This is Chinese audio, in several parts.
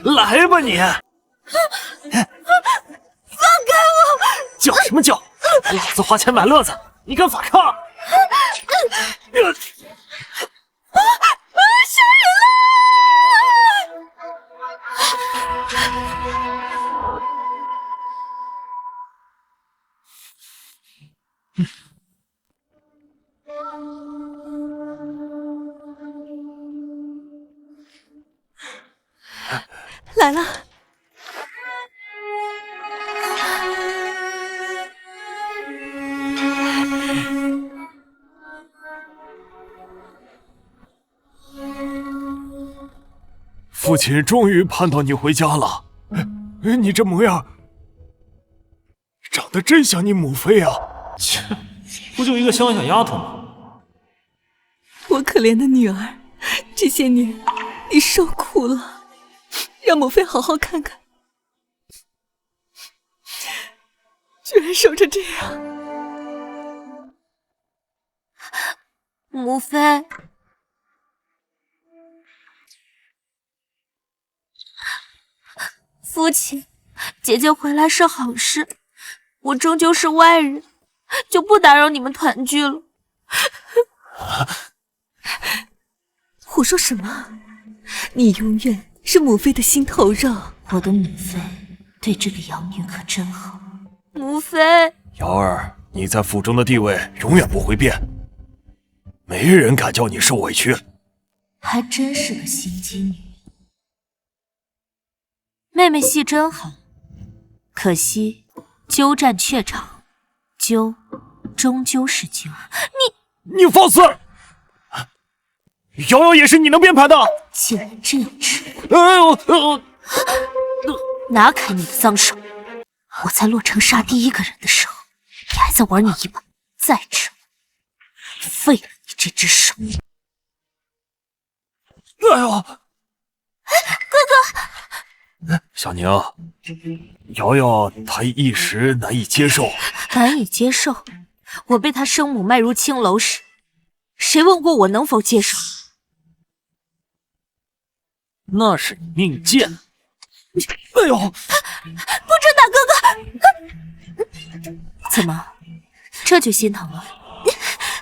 来吧你！放开我！叫什么叫？老子花钱买乐子，你敢反抗？杀人来了。父亲终于盼到你回家了。你这模样，长得真像你母妃啊！切，不就一个乡下丫头吗？我可怜的女儿，这些年你受苦了，让母妃好好看看，居然瘦成这样。母妃，父亲，姐姐回来是好事，我终究是外人，就不打扰你们团聚了。胡说什么？你永远是母妃的心头肉。我的母妃对这个养女可真好。母妃，瑶儿，你在府中的地位永远不会变，没人敢叫你受委屈。还真是个心机女。妹妹戏真好，可惜鸠占鹊巢，鸠终究是鸠。你放肆！瑶瑶也是你能编排的？竟然这样吃我拿开你的脏手！我在洛城杀第一个人的时候，你还在玩你一把，再吃废了你这只手！哎呦，哥哥，小宁，瑶瑶她一时难以接受。难以接受？我被她生母卖入青楼时，谁问过我能否接受？那是你命贱！哎呦，不准打哥哥！怎么，这就心疼了？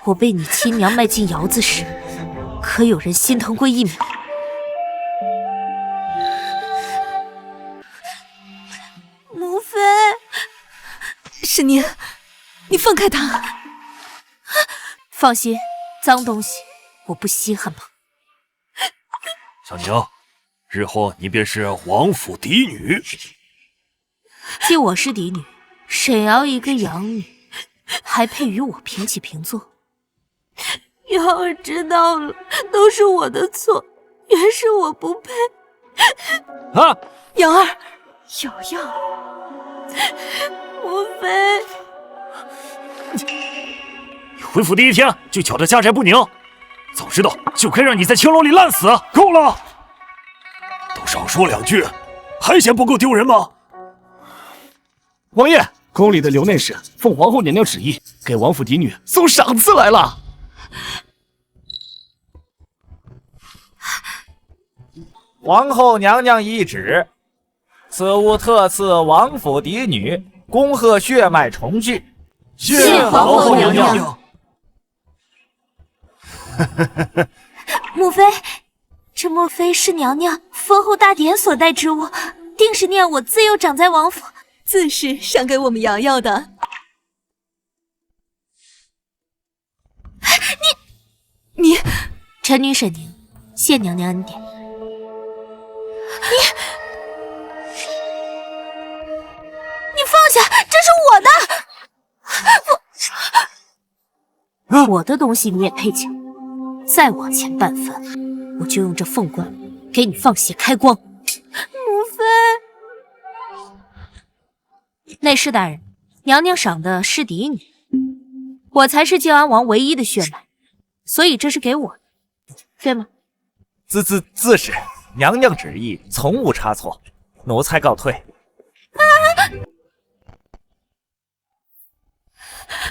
我被你亲娘卖进窑子时，可有人心疼过一秒？母妃，是您，你放开他！放心，脏东西我不稀罕吧？小宁，日后你便是王府嫡女。既我是嫡女，沈瑶一个养女，还配与我平起平坐？瑶儿知道了，都是我的错，原是我不配。啊，瑶儿，瑶瑶，母妃，你回府第一天就搅得家宅不宁，早知道就该让你在青楼里烂死。够了，都少说两句，还嫌不够丢人吗？王爷，宫里的刘内侍奉皇后娘娘旨意，给王府嫡女送赏赐来了。皇后娘娘懿旨，此物特赐王府嫡女，恭贺血脉重聚。谢皇后娘娘。母妃，这莫非是娘娘封后大典所带之物？定是念我自幼长在王府，自是赏给我们瑶瑶的。你，臣女沈宁，谢娘娘恩典。你放下，这是我的！我的东西你也配抢？再往前半分，我就用这凤冠给你放血开光！母妃，内侍大人，娘娘赏的是嫡女，我才是靖安王唯一的血脉，所以这是给我的，对吗？自是，娘娘旨意从无差错，奴才告退。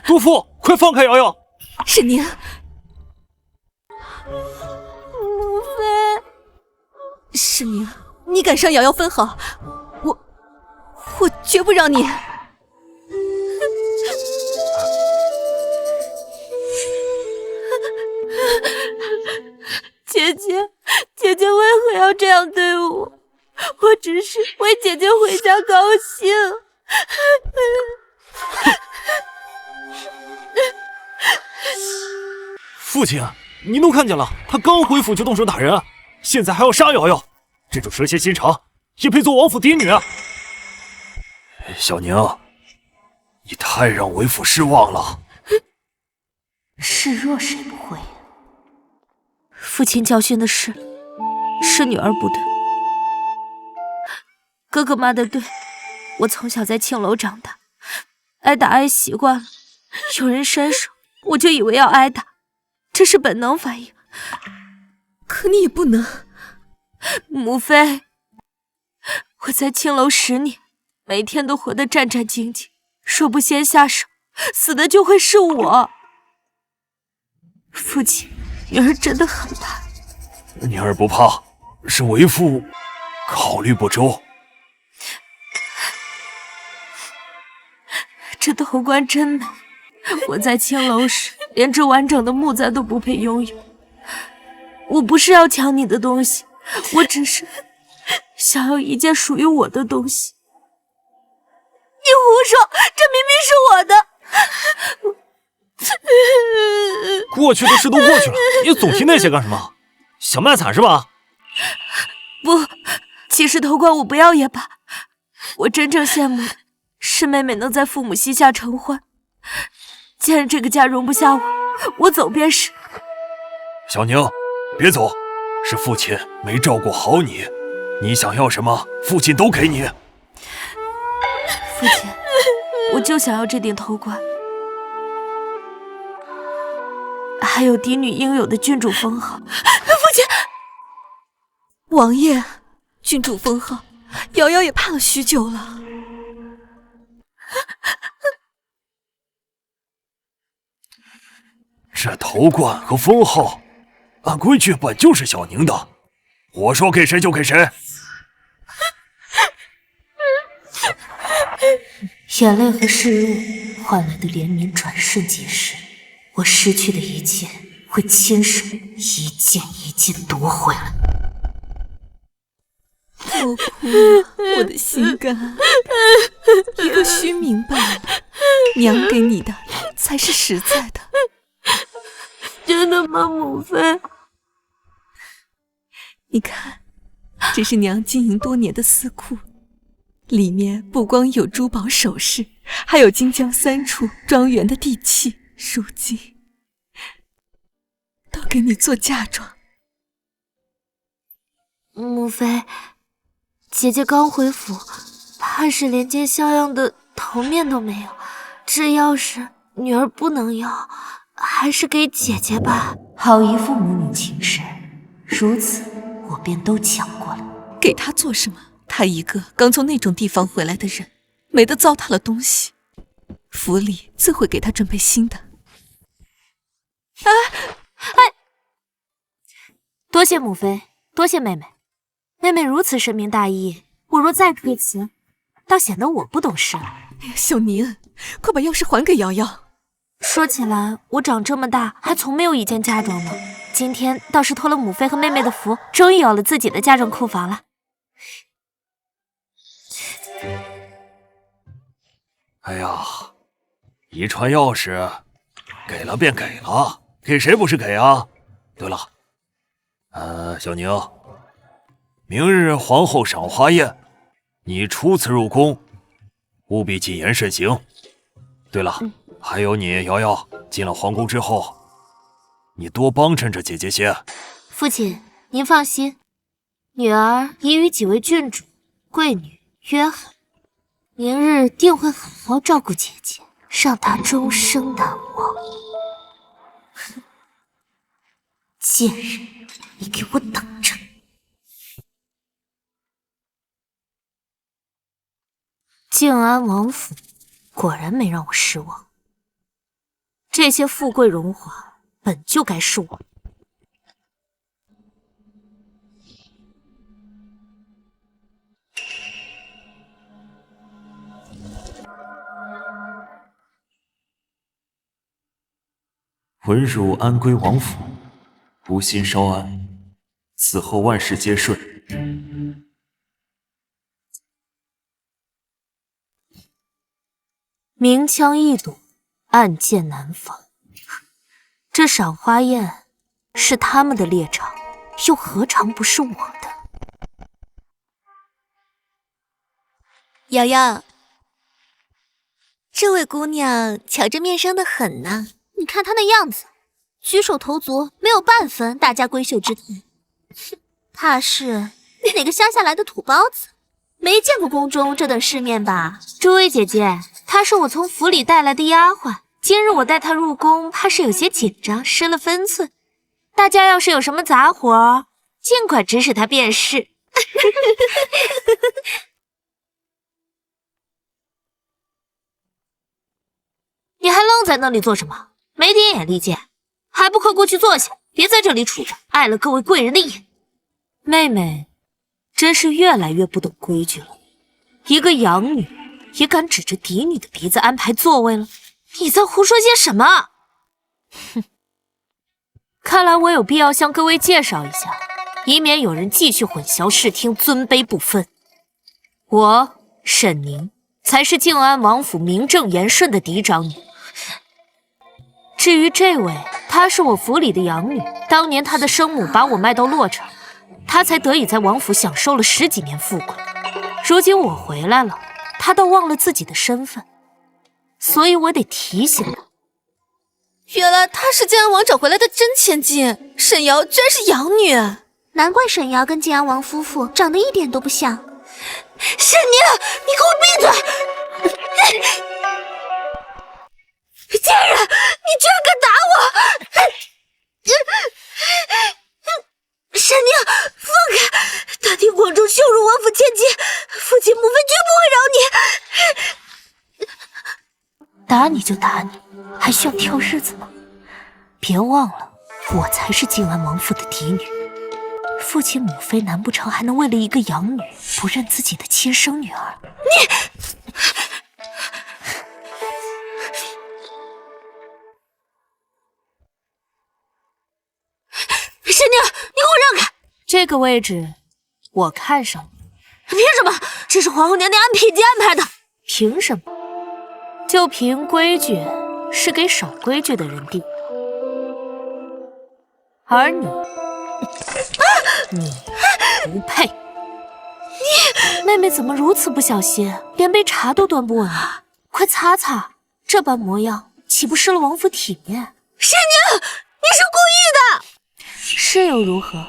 督父，快放开瑶瑶！是您。母妃，世明，你敢伤瑶瑶分毫，我绝不让你。姐姐为何要这样对我？我只是为姐姐回家高兴。父亲，您都看见了，他刚回府就动手打人，现在还要杀瑶瑶，这种蛇蝎心肠也配做王府嫡女啊！小宁，你太让为父失望了。示弱谁不会？父亲教训的是女儿不对，哥哥骂的对，我从小在青楼长大，挨打挨习惯了，有人伸手我就以为要挨打，这是本能反应。可你也不能。母妃，我在青楼10年，每天都活得战战兢兢，若不先下手，死的就会是我。父亲，女儿真的很怕。女儿不怕，是为父考虑不周。这头冠真美，我在青楼时连这完整的木簪都不配拥有。我不是要抢你的东西，我只是想要一件属于我的东西。你胡说，这明明是我的。过去的事都过去了，你总提那些干什么？想卖惨是吧？不，其实头冠我不要也罢。我真正羡慕的是妹妹能在父母膝下承欢。既然这个家容不下我，我走便是。小宁，别走，是父亲没照顾好你，你想要什么，父亲都给你。父亲，我就想要这顶头冠，还有嫡女应有的郡主封号。父亲，王爷，郡主封号，瑶瑶也盼了许久了。这头冠和封号，按规矩本就是小宁的，我说给谁就给谁。眼泪和示弱换来的怜悯转瞬即逝，我失去的一切会亲手一件一件夺回来。莫哭了，我的心肝，一个虚名罢了，娘给你的才是实在的。真的吗，母妃？你看，这是娘经营多年的私库，里面不光有珠宝首饰，还有京郊3处庄园的地契，如今都给你做嫁妆。母妃，姐姐刚回府，怕是连件像样的头面都没有。这钥匙女儿不能要，还是给姐姐吧，好一副母女情深。如此，我便都抢过了。给她做什么？她一个刚从那种地方回来的人，没得糟蹋了东西，府里自会给她准备新的。多谢母妃，多谢妹妹。妹妹如此深明大义，我若再推辞，倒显得我不懂事了。哎呀，小宁，快把钥匙还给瑶瑶。说起来，我长这么大还从没有一件嫁妆呢。今天倒是托了母妃和妹妹的福，终于有了自己的嫁妆库房了。哎呀，一串钥匙，给了便给了，给谁不是给啊？对了，小宁，明日皇后赏花宴，你初次入宫，务必谨言慎行。对了，还有你瑶瑶，进了皇宫之后，你多帮衬着姐姐些。父亲，您放心，女儿已与几位郡主、贵女约好，明日定会好好照顾姐姐，让她终生难忘。哼，贱人，你给我等着！静安王府果然没让我失望，这些富贵荣华本就该是我。魂汝安归王府，无心稍安，此后万事皆顺。明枪易躲，暗箭难防。这赏花宴是他们的猎场，又何尝不是我的？瑶瑶，这位姑娘巧着面生的很呢。你看她那样子，举手投足没有半分大家闺秀之态。哼，怕是哪个乡下来的土包子，没见过宫中这等世面吧？诸位姐姐，她是我从府里带来的丫鬟，今日我带她入宫，怕是有些紧张，失了分寸。大家要是有什么杂活，尽管指使她便是。你还愣在那里做什么？没点眼力见，还不快过去坐下，别在这里杵着，碍了各位贵人的眼。妹妹真是越来越不懂规矩了，一个养女也敢指着嫡女的鼻子安排座位了？你在胡说些什么？哼，看来我有必要向各位介绍一下，以免有人继续混淆视听，尊卑不分。我沈宁才是静安王府名正言顺的嫡长女。至于这位，她是我府里的养女，当年她的生母把我卖到洛城，她才得以在王府享受了10几年富贵。如今我回来了，她倒忘了自己的身份，所以我得提醒她。原来她是静安王找回来的真千金，沈瑶居然是养女，难怪沈瑶跟静安王夫妇长得一点都不像。沈宁，你给我闭嘴！贱人，你居然敢打我！沈宁，放开！大庭广众羞辱王府千金，父亲母妃绝不会饶你！打你就打你，还需要挑日子吗？别忘了，我才是静安王府的嫡女，父亲母妃难不成还能为了一个养女不认自己的亲生女儿？沈宁，你给我让开！这个位置我看上了。凭什么？这是皇后娘娘按品级安排的。凭什么？就凭规矩是给守规矩的人定，而你，你不配。妹妹怎么如此不小心，连杯茶都端不稳啊？快擦擦，这般模样岂不失了王府体面？沈宁，你是故意的！是又如何？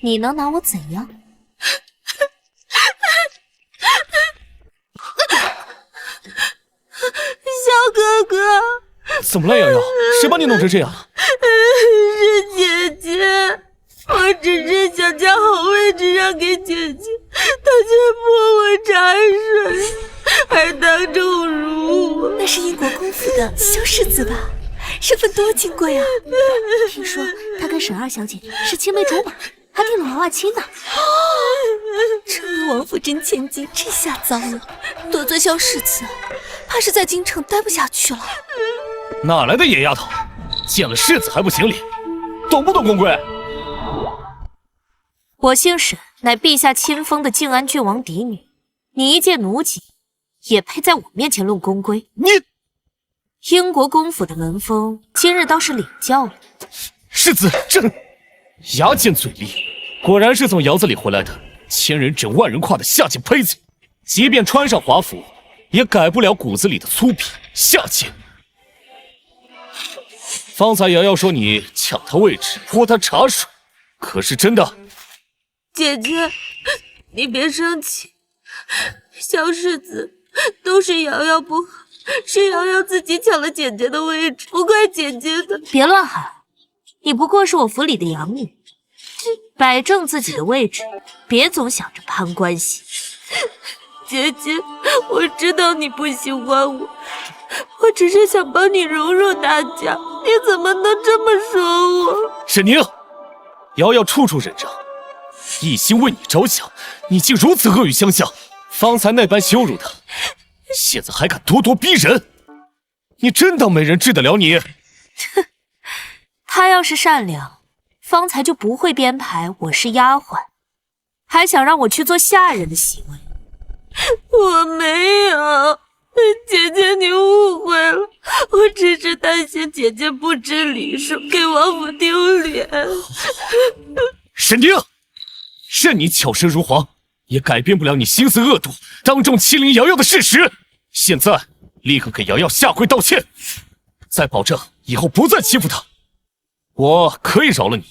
你能拿我怎样？小哥哥，怎么了，瑶瑶？谁把你弄成这样？是姐姐，我只是想将好位置让给姐姐，她却泼我茶水，还当众辱我。那是英国公府的萧世子吧？身份多金贵啊！听说他跟沈二小姐是青梅竹马，还定了娃娃亲呢。这位王府真千金，这下糟了，得罪萧世子，怕是在京城待不下去了。哪来的野丫头？见了世子还不行礼，懂不懂公规？我姓沈，乃陛下亲封的静安郡王嫡女，你一介奴籍，也配在我面前论公规？你英国公府的门风，今日倒是领教了。世子真牙尖嘴利，果然是从窑子里回来的，千人整万人夸的下贱胚子。即便穿上华服，也改不了骨子里的粗鄙下贱。方才瑶瑶说你抢她位置，泼她茶水，可是真的？姐姐，你别生气，萧世子都是瑶瑶不好，是瑶瑶自己抢了姐姐的位置，不怪姐姐的。别乱喊，你不过是我府里的养女，摆正自己的位置，别总想着攀关系。姐姐，我知道你不喜欢我，我只是想帮你融入大家，你怎么能这么说我？沈宁，瑶瑶处处忍让，一心为你着想，你竟如此恶语相向。方才那般羞辱她，现在还敢咄咄逼人，你真当没人治得了你？他要是善良，方才就不会编排我是丫鬟，还想让我去做下人的行为。我没有，姐姐你误会了，我只是担心姐姐不知礼数，给王府丢脸。沈宁，任你巧舌如簧，也改变不了你心思恶毒，当众欺凌瑶瑶的事实。现在立刻给瑶瑶下跪道歉，再保证以后不再欺负她。我可以饶了你，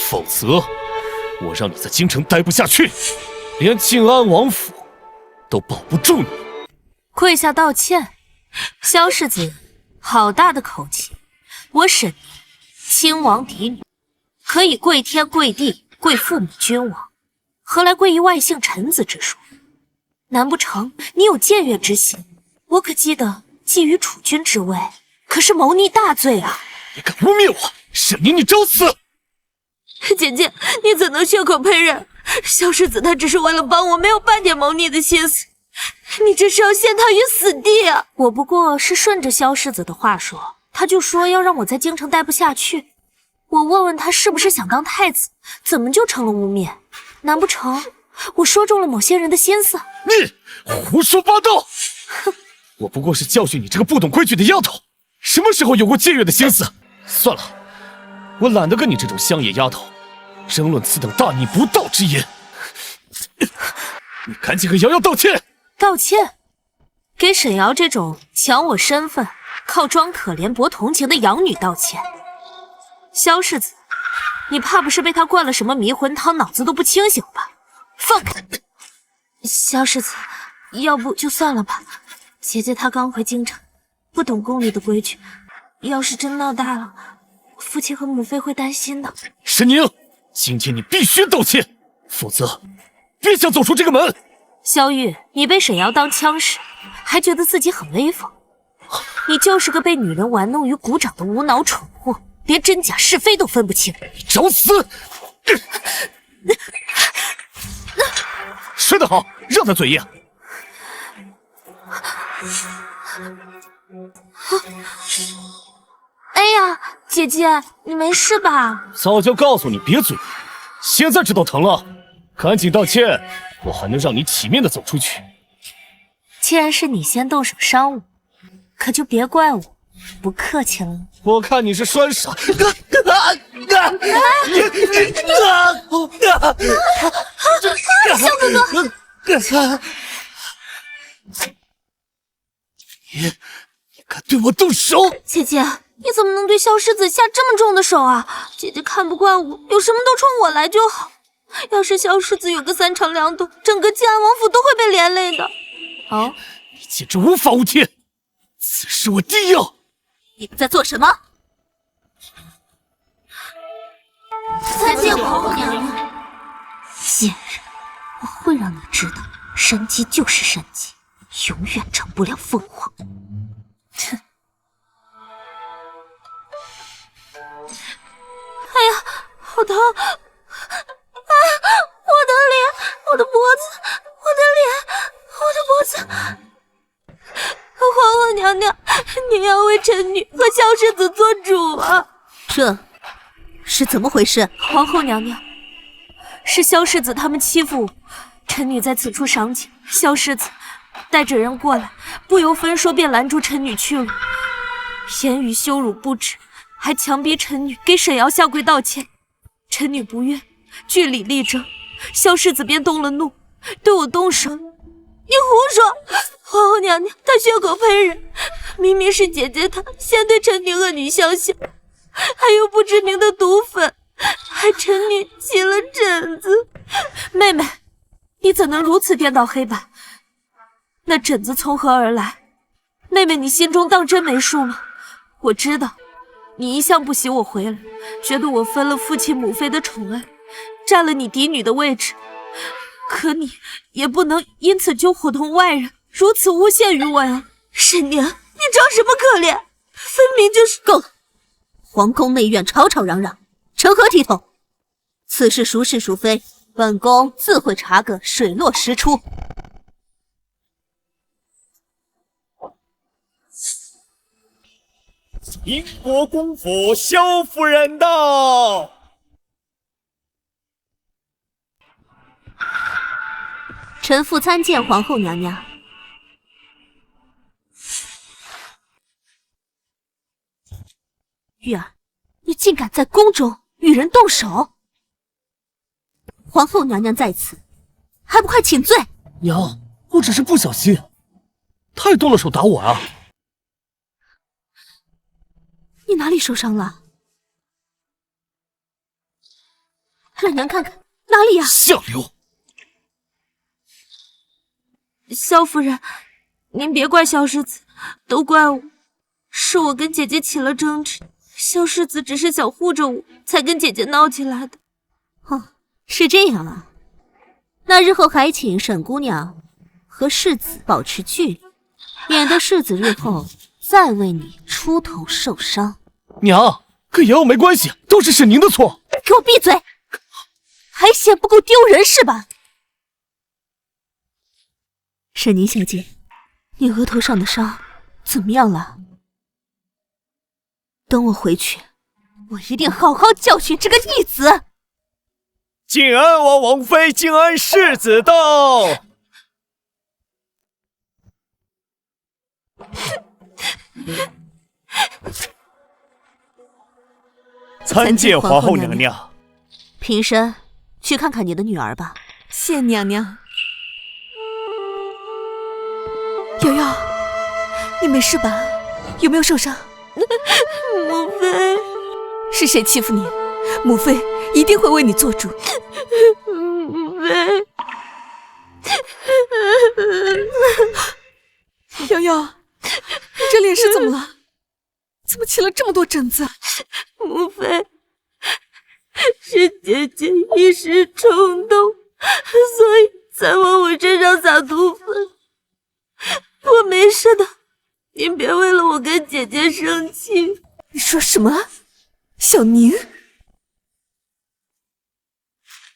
否则我让你在京城待不下去，连静安王府都保不住你。跪下道歉，萧世子，好大的口气！我沈宁，亲王嫡女，可以跪天跪地跪父母君王，何来跪一外姓臣子之说？难不成你有僭越之心？我可记得觊觎储君之位，可是谋逆大罪啊！你敢污蔑我，沈宁，你找死！姐姐，你怎能血口喷人？萧世子他只是为了帮我，没有半点谋逆的心思。你这是要陷他于死地啊！我不过是顺着萧世子的话说，他就说要让我在京城待不下去。我问问他是不是想当太子，怎么就成了污蔑？难不成我说中了某些人的心思？你胡说八道！哼，我不过是教训你这个不懂规矩的丫头，什么时候有过僭越的心思？算了，我懒得跟你这种乡野丫头争论此等大逆不道之言。你赶紧和瑶瑶道歉！道歉？给沈瑶这种抢我身份、靠装可怜博同情的养女道歉？萧世子，你怕不是被他灌了什么迷魂汤，脑子都不清醒吧？放开！萧世子，要不就算了吧。姐姐她刚回京城，不懂宫里的规矩，要是真闹大了，父亲和母妃会担心的。沈宁，今天你必须道歉，否则别想走出这个门。萧玉，你被沈瑶当枪使，还觉得自己很威风？你就是个被女人玩弄于股掌的无脑蠢货，连真假是非都分不清。你找死！说得好，让他嘴硬。哎呀，姐姐，你没事吧？早就告诉你别嘴硬，现在知道疼了，赶紧道歉，我还能让你体面的走出去。既然是你先动手伤我，可就别怪我不客气了。我看你是栓傻。萧哥哥，你敢对我动手？姐姐，你怎么能对萧世子下这么重的手啊？姐姐看不惯我，有什么都冲我来就好。要是萧世子有个三长两短，整个靖安王府都会被连累的。哦，你简直无法无天，此事我定要。你们在做什么？参见皇后娘娘。贱人，我会让你知道，山鸡就是山鸡，永远成不了凤凰。哼！哎呀，好疼！啊，我的脸，我的脖子，我的脸，我的脖子。皇后娘娘，您要为臣女和萧世子做主啊！这是怎么回事？皇后娘娘，是萧世子他们欺负我，臣女在此处赏景，萧世子带着人过来，不由分说便拦住臣女去了，言语羞辱不止，还强逼臣女给沈瑶下跪道歉。臣女不愿，据理力争，萧世子便动了怒，对我动手。你胡说！皇后娘娘，她血口喷人，明明是姐姐她先对臣女恶语相向，还用不知名的毒粉，害臣女起了疹子。妹妹，你怎能如此颠倒黑白？那疹子从何而来？妹妹，你心中当真没数吗？我知道，你一向不喜我回来，觉得我分了父亲母妃的宠爱，占了你嫡女的位置。可你也不能因此就伙同外人，如此诬陷于我呀！沈娘，你装什么可怜？分明就是够了！皇宫内院吵吵嚷嚷，成何体统？此事孰是孰非，本宫自会查个水落石出。宁国公府萧夫人到。臣妇参见皇后娘娘。玉儿，你竟敢在宫中与人动手！皇后娘娘在此，还不快请罪！娘，我只是不小心，他也动了手打我啊！你哪里受伤了？让娘看看哪里呀？下流！萧夫人，您别怪萧世子，都怪我，是我跟姐姐起了争执，萧世子只是想护着我，才跟姐姐闹起来的。哦，是这样啊。那日后还请沈姑娘和世子保持距离，免得世子日后再为你出头受伤。娘，跟瑶瑶没关系，都是沈宁的错。给我闭嘴！还嫌不够丢人是吧？沈宁小姐，你额头上的伤怎么样了？等我回去，我一定好好教训这个逆子。晋安王王妃，晋安世子到。参见皇后娘娘。平身，去看看你的女儿吧。谢娘娘。瑶瑶，你没事吧？有没有受伤？母妃，是谁欺负你？母妃一定会为你做主。母妃，瑶瑶，你这脸是怎么了？怎么起了这么多疹子？母妃，是姐姐一时冲动，所以才往我身上撒毒粉。我没事的，您别为了我跟姐姐生气。你说什么？小宁？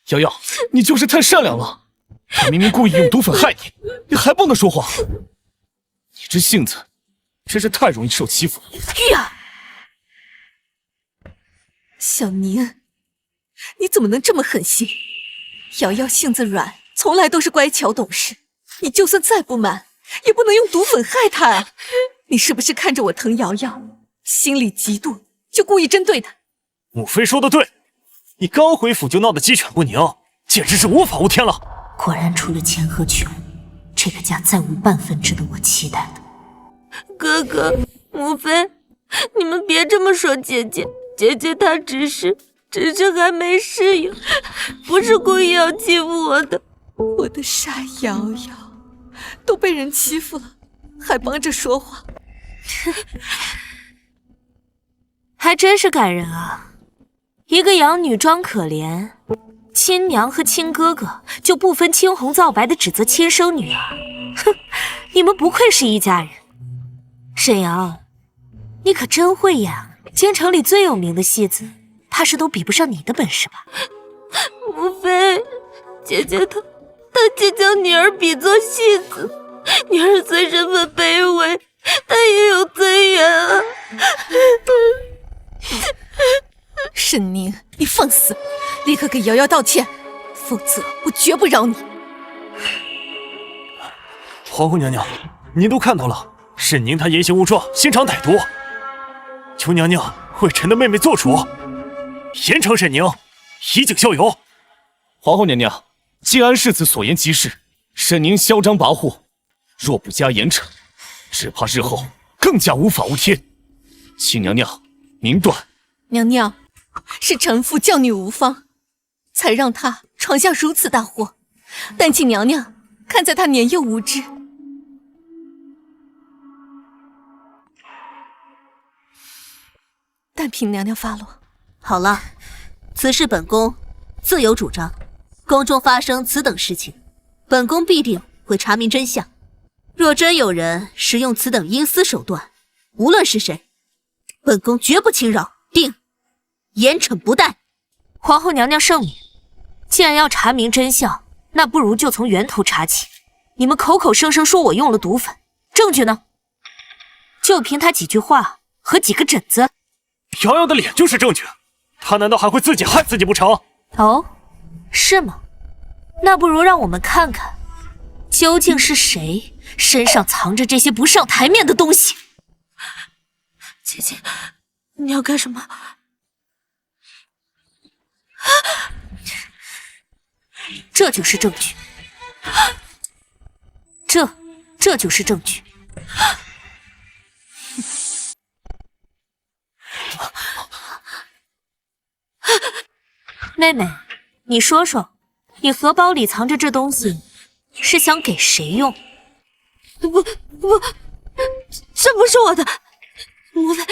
瑶瑶，你就是太善良了。他明明故意用毒粉害你，你还不能说谎？你这性子真是太容易受欺负了。玉儿，小宁，你怎么能这么狠心？瑶瑶性子软，从来都是乖巧懂事，你就算再不满，也不能用毒粉害她啊！你是不是看着我疼瑶瑶，心里嫉妒，就故意针对她？母妃说的对，你刚回府就闹得鸡犬不宁，简直是无法无天了。果然除了钱和权，这个家再无半分值得我期待的。哥哥，母妃，你们别这么说姐姐，姐姐她只是还没适应，不是故意要欺负我的。我的傻瑶瑶，都被人欺负了，还帮着说话，还真是感人啊！一个养女装可怜，亲娘和亲哥哥就不分青红皂白的指责亲生女儿。哼，你们不愧是一家人。沈阳，你可真会演啊！京城里最有名的戏子，怕是都比不上你的本事吧？母妃，姐姐她竟将女儿比作戏子，女儿虽身份卑微，但也有尊严啊！沈宁，你放肆！立刻给瑶瑶道歉，否则我绝不饶你。皇后娘娘，您都看到了，沈宁她言行无状，心肠歹毒，求娘娘为臣的妹妹做主，严惩沈宁，以儆效尤。皇后娘娘，晋安世子所言极是，沈宁嚣张跋扈，若不加严惩，只怕日后更加无法无天。请娘娘明断。娘娘，是臣妇教女无方，才让她闯下如此大祸，但请娘娘看在她年幼无知。但凭娘娘发落。好了，此事本宫自有主张。宫中发生此等事情，本宫必定会查明真相。若真有人使用此等阴私手段，无论是谁，本宫绝不轻饶，定严惩不贷。皇后娘娘圣明，既然要查明真相，那不如就从源头查起。你们口口声声说我用了毒粉，证据呢？就凭他几句话，和几个疹子。瑶瑶的脸就是证据，她难道还会自己害自己不成？哦，是吗？那不如让我们看看，究竟是谁身上藏着这些不上台面的东西。姐姐，你要干什么？这就是证据，这就是证据。妹妹，你说说，你荷包里藏着这东西，是想给谁用？不，这不是我的，莫非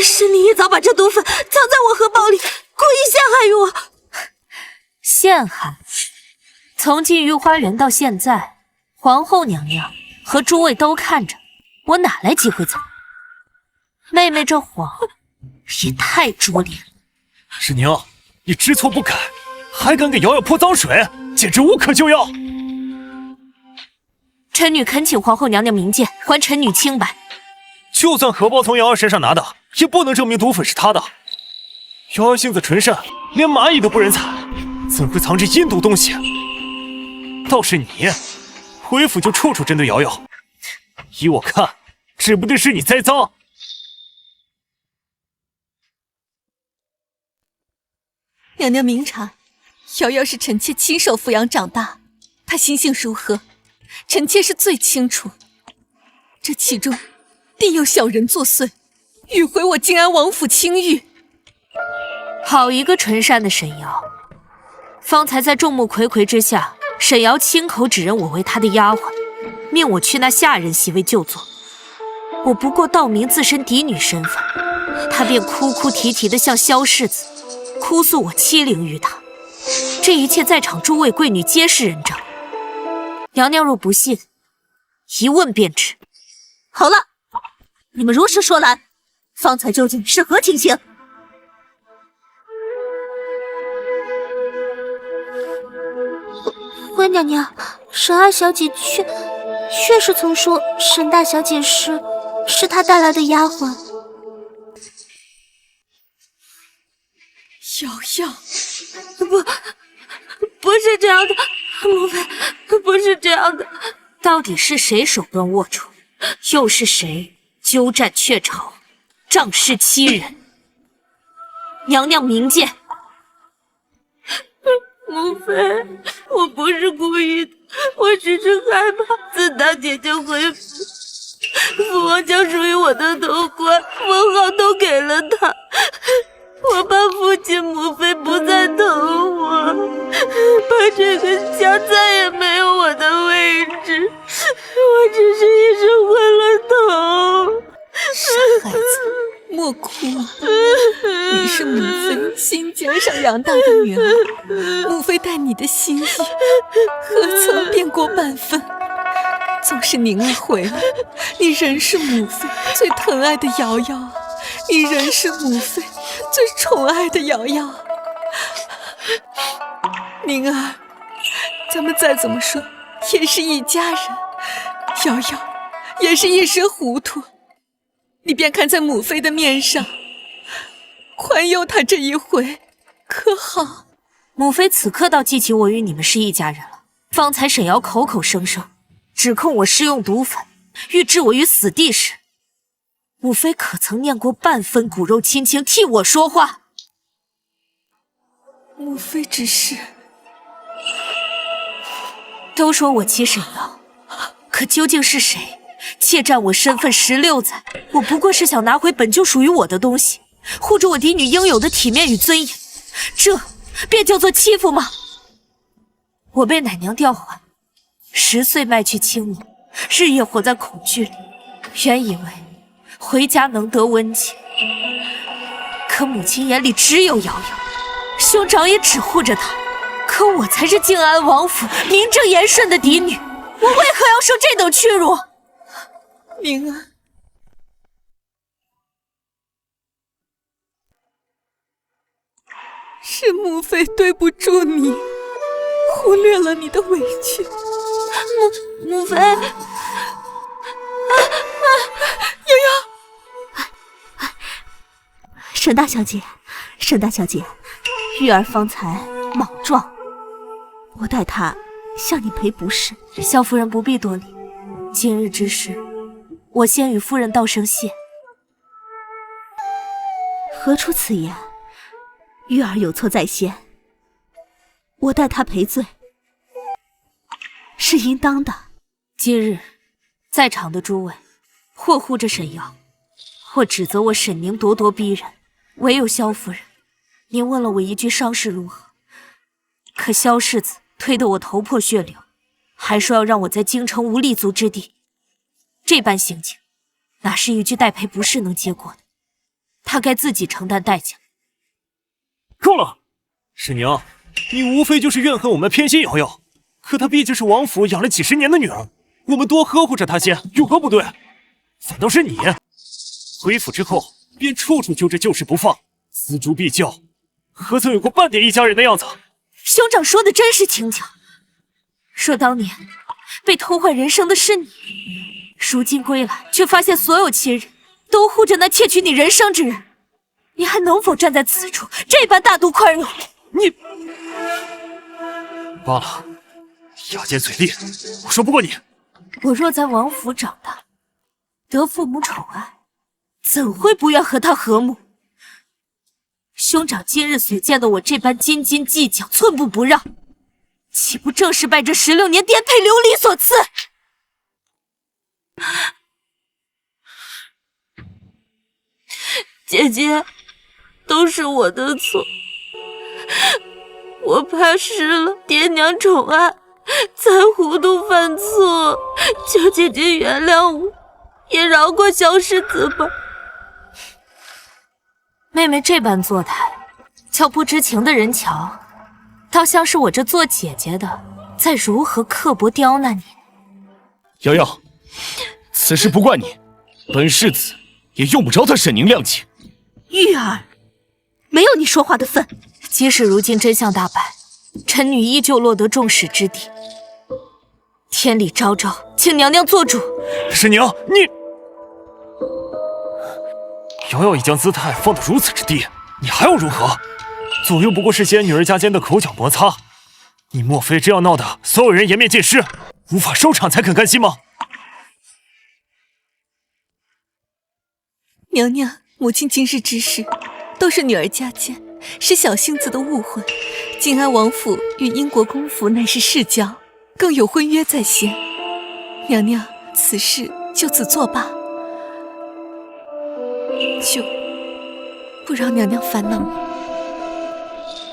是你一早把这毒粉藏在我荷包里，故意陷害我？陷害？从进御花园到现在，皇后娘娘和诸位都看着，我哪来机会走？妹妹这谎也太拙劣了。师宁，你知错不改，还敢给瑶瑶泼脏水，简直无可救药！臣女恳请皇后娘娘明鉴，还臣女清白。就算荷包从瑶瑶身上拿的，也不能证明毒粉是她的。瑶瑶性子纯善，连蚂蚁都不忍踩，怎会藏着阴毒东西？倒是你，回府就处处针对瑶瑶，依我看，指不定是你栽赃。娘娘明察，瑶瑶是臣妾亲手抚养长大，她心性如何，臣妾是最清楚。这其中定有小人作祟，欲毁我靖安王府清誉。好一个纯善的沈瑶！方才在众目睽睽之下，沈瑶亲口指认我为她的丫鬟，命我去那下人席位就坐。我不过道明自身嫡女身份，她便哭哭啼啼地向萧世子哭诉我欺凌于她。这一切在场诸位贵女皆是人证，娘娘若不信，一问便知。好了，你们如实说来，方才究竟是何情形？回娘娘，沈二小姐确实曾说沈大小姐是她带来的丫鬟。瑶瑶，不是这样的，莫非不是这样的？到底是谁手段龌龊，又是谁鸠占鹊巢，仗势欺人？娘娘明鉴。莫非我不是故意的，我只是害怕自大姐姐回府，父王将属于我的头冠封号都给了他，我怕父亲母妃不再疼我，怕这个家再也没有我的位置，我只是一时昏了头。傻孩子，莫哭，你是母妃心尖上养大的女儿，母妃待你的心意，何曾变过半分？纵是宁儿回来，你仍是母妃最疼爱的瑶瑶，你仍是母妃最宠爱的瑶瑶。宁儿，咱们再怎么说也是一家人，瑶瑶也是一时糊涂。你便看在母妃的面上，宽宥她这一回，可好？母妃此刻倒记起我与你们是一家人了。方才沈瑶口口声声指控我施用毒粉，欲置我于死地时，母妃可曾念过半分骨肉亲情替我说话？母妃只是……都说我欺沈瑶，可究竟是谁窃占我身份16载？我不过是想拿回本就属于我的东西，护着我嫡女应有的体面与尊严，这便叫做欺负吗？我被奶娘调换，10岁卖去青母，日夜活在恐惧里，原以为回家能得温情，可母亲眼里只有瑶瑶，兄长也只护着她，可我才是靖安王府名正言顺的嫡女，我为何要受这等屈辱？宁儿，是母妃对不住你，忽略了你的委屈。母妃，瑶瑶，沈大小姐，沈大小姐，玉儿方才莽撞，我代她向你赔不是。萧夫人不必多礼，今日之事，我先与夫人道声谢。何出此言？玉儿有错在先，我代她赔罪是应当的。今日在场的诸位，或护着沈瑶，或指责我沈宁咄咄逼人，唯有萧夫人，您问了我一句伤势如何？可萧世子推得我头破血流，还说要让我在京城无立足之地，这般行径，哪是一句代赔不是能接过的？他该自己承担代价。够了，沈宁，你无非就是怨恨我们偏心瑶瑶，可她毕竟是王府养了几十年的女儿，我们多呵护着她些，有何不对？反倒是你，回府之后便处处揪着旧事不放，锱铢必较，何曾有过半点一家人的样子？兄长说的真是轻巧。说当年被偷坏人生的是你，如今归来却发现所有亲人都护着那窃取你人生之人，你还能否站在此处这般大度宽容？你罢了，牙尖嘴利，我说不过你。我若在王府长大，得父母宠爱，怎会不愿和他和睦？兄长今日所见的我这般斤斤计较，寸步不让，岂不正是拜这16年颠沛流离所赐？姐姐，都是我的错，我怕失了爹娘宠爱，才糊涂犯错，求姐姐原谅我，也饶过萧世子吧。妹妹这般作态，叫不知情的人瞧，倒像是我这做姐姐的在如何刻薄刁难你。瑶瑶，此事不怪你，本世子也用不着他沈宁谅解。玉儿，没有你说话的份。即使如今真相大白，臣女依旧落得众矢之的。天理昭昭，请娘娘做主。沈宁，你……瑶瑶已将姿态放得如此之低，你还要如何？左右不过是些女儿家间的口角摩擦，你莫非真要闹得所有人颜面尽失，无法收场才肯甘心吗？娘娘，母亲今日之事，都是女儿家奸，是小性子的误会。靖安王府与英国公府乃是世交，更有婚约在先。娘娘，此事就此作罢，就不饶娘娘烦恼了。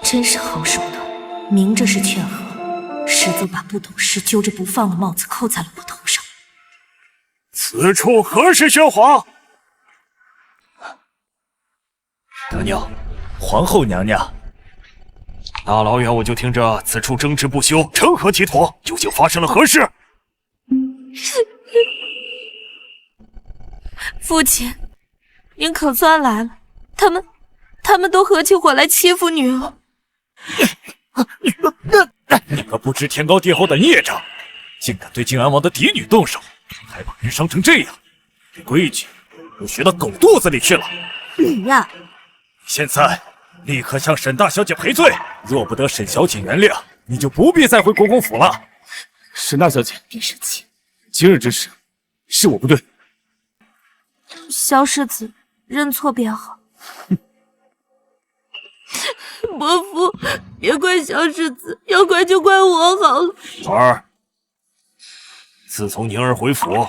真是好手段，明着是劝和，实则把不懂事揪着不放的帽子扣在了我头上。此处何时喧哗？德宁，皇后娘娘，大老远我就听着此处争执不休，成何体统？究竟发生了何事？父亲，您可算来了，他们都合起伙来欺负女儿。你个不知天高地厚的孽障，竟敢对靖安王的嫡女动手，还把人伤成这样，这规矩都学到狗肚子里去了。你呀，现在立刻向沈大小姐赔罪，若不得沈小姐原谅，你就不必再回国公府了。沈大小姐，别生气。今日之事是我不对。萧世子认错便好。伯父，别怪萧世子，要怪就怪我好了。儿，自从宁儿回府，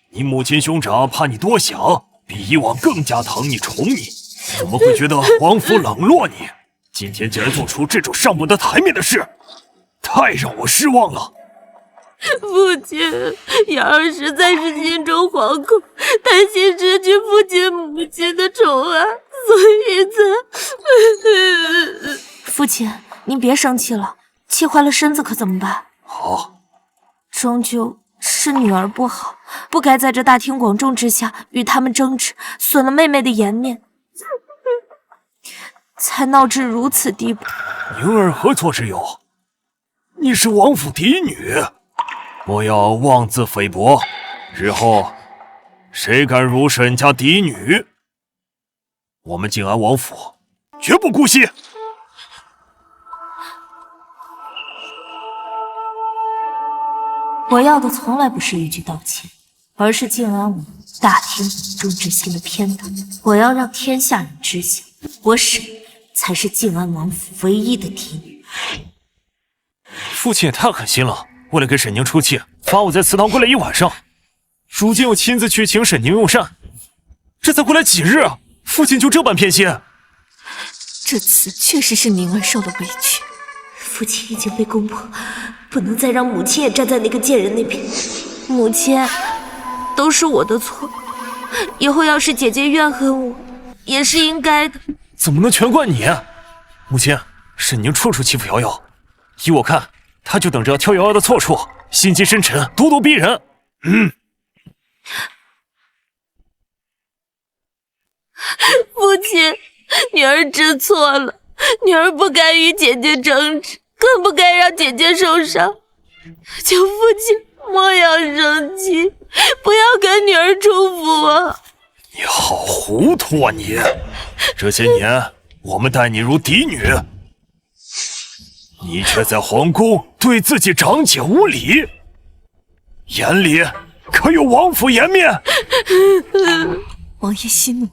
你母亲兄长怕你多想，比以往更加疼你宠你，怎么会觉得皇府冷落你？今天竟然做出这种上不得台面的事，太让我失望了。父亲，瑶儿实在是心中惶恐，担心失去父亲母亲的宠爱，所以才……父亲，您别生气了，气坏了身子可怎么办？好，终究是女儿不好，不该在这大庭广众之下与他们争执，损了妹妹的颜面，才闹至如此地步。宁儿何错之有？你是王府嫡女，莫要妄自菲薄，日后谁敢辱沈家嫡女，我们静安王府绝不姑息。我要的从来不是一句道歉，而是静安王大天子中之心的偏袒。我要让天下人知晓，我沈宁才是静安王府唯一的嫡女。父亲也太狠心了，为了给沈宁出气，罚我在祠堂跪了1晚上。如今又亲自去请沈宁用膳，这才回来几日，父亲就这般偏心。这次确实是宁儿受了委屈。父亲已经被攻破，不能再让母亲也站在那个贱人那边。母亲，都是我的错，以后要是姐姐怨恨我，也是应该的。怎么能全怪你？母亲，沈宁处处欺负瑶瑶，依我看，她就等着要挑瑶瑶的错处，心机深沉，咄咄逼人。父亲，女儿知错了，女儿不该与姐姐争执，更不该让姐姐受伤。求父亲莫要生气，不要跟女儿出府啊！你好糊涂啊你！这些年我们待你如嫡女，你却在皇宫对自己长姐无礼，眼里可有王府颜面？王爷息怒，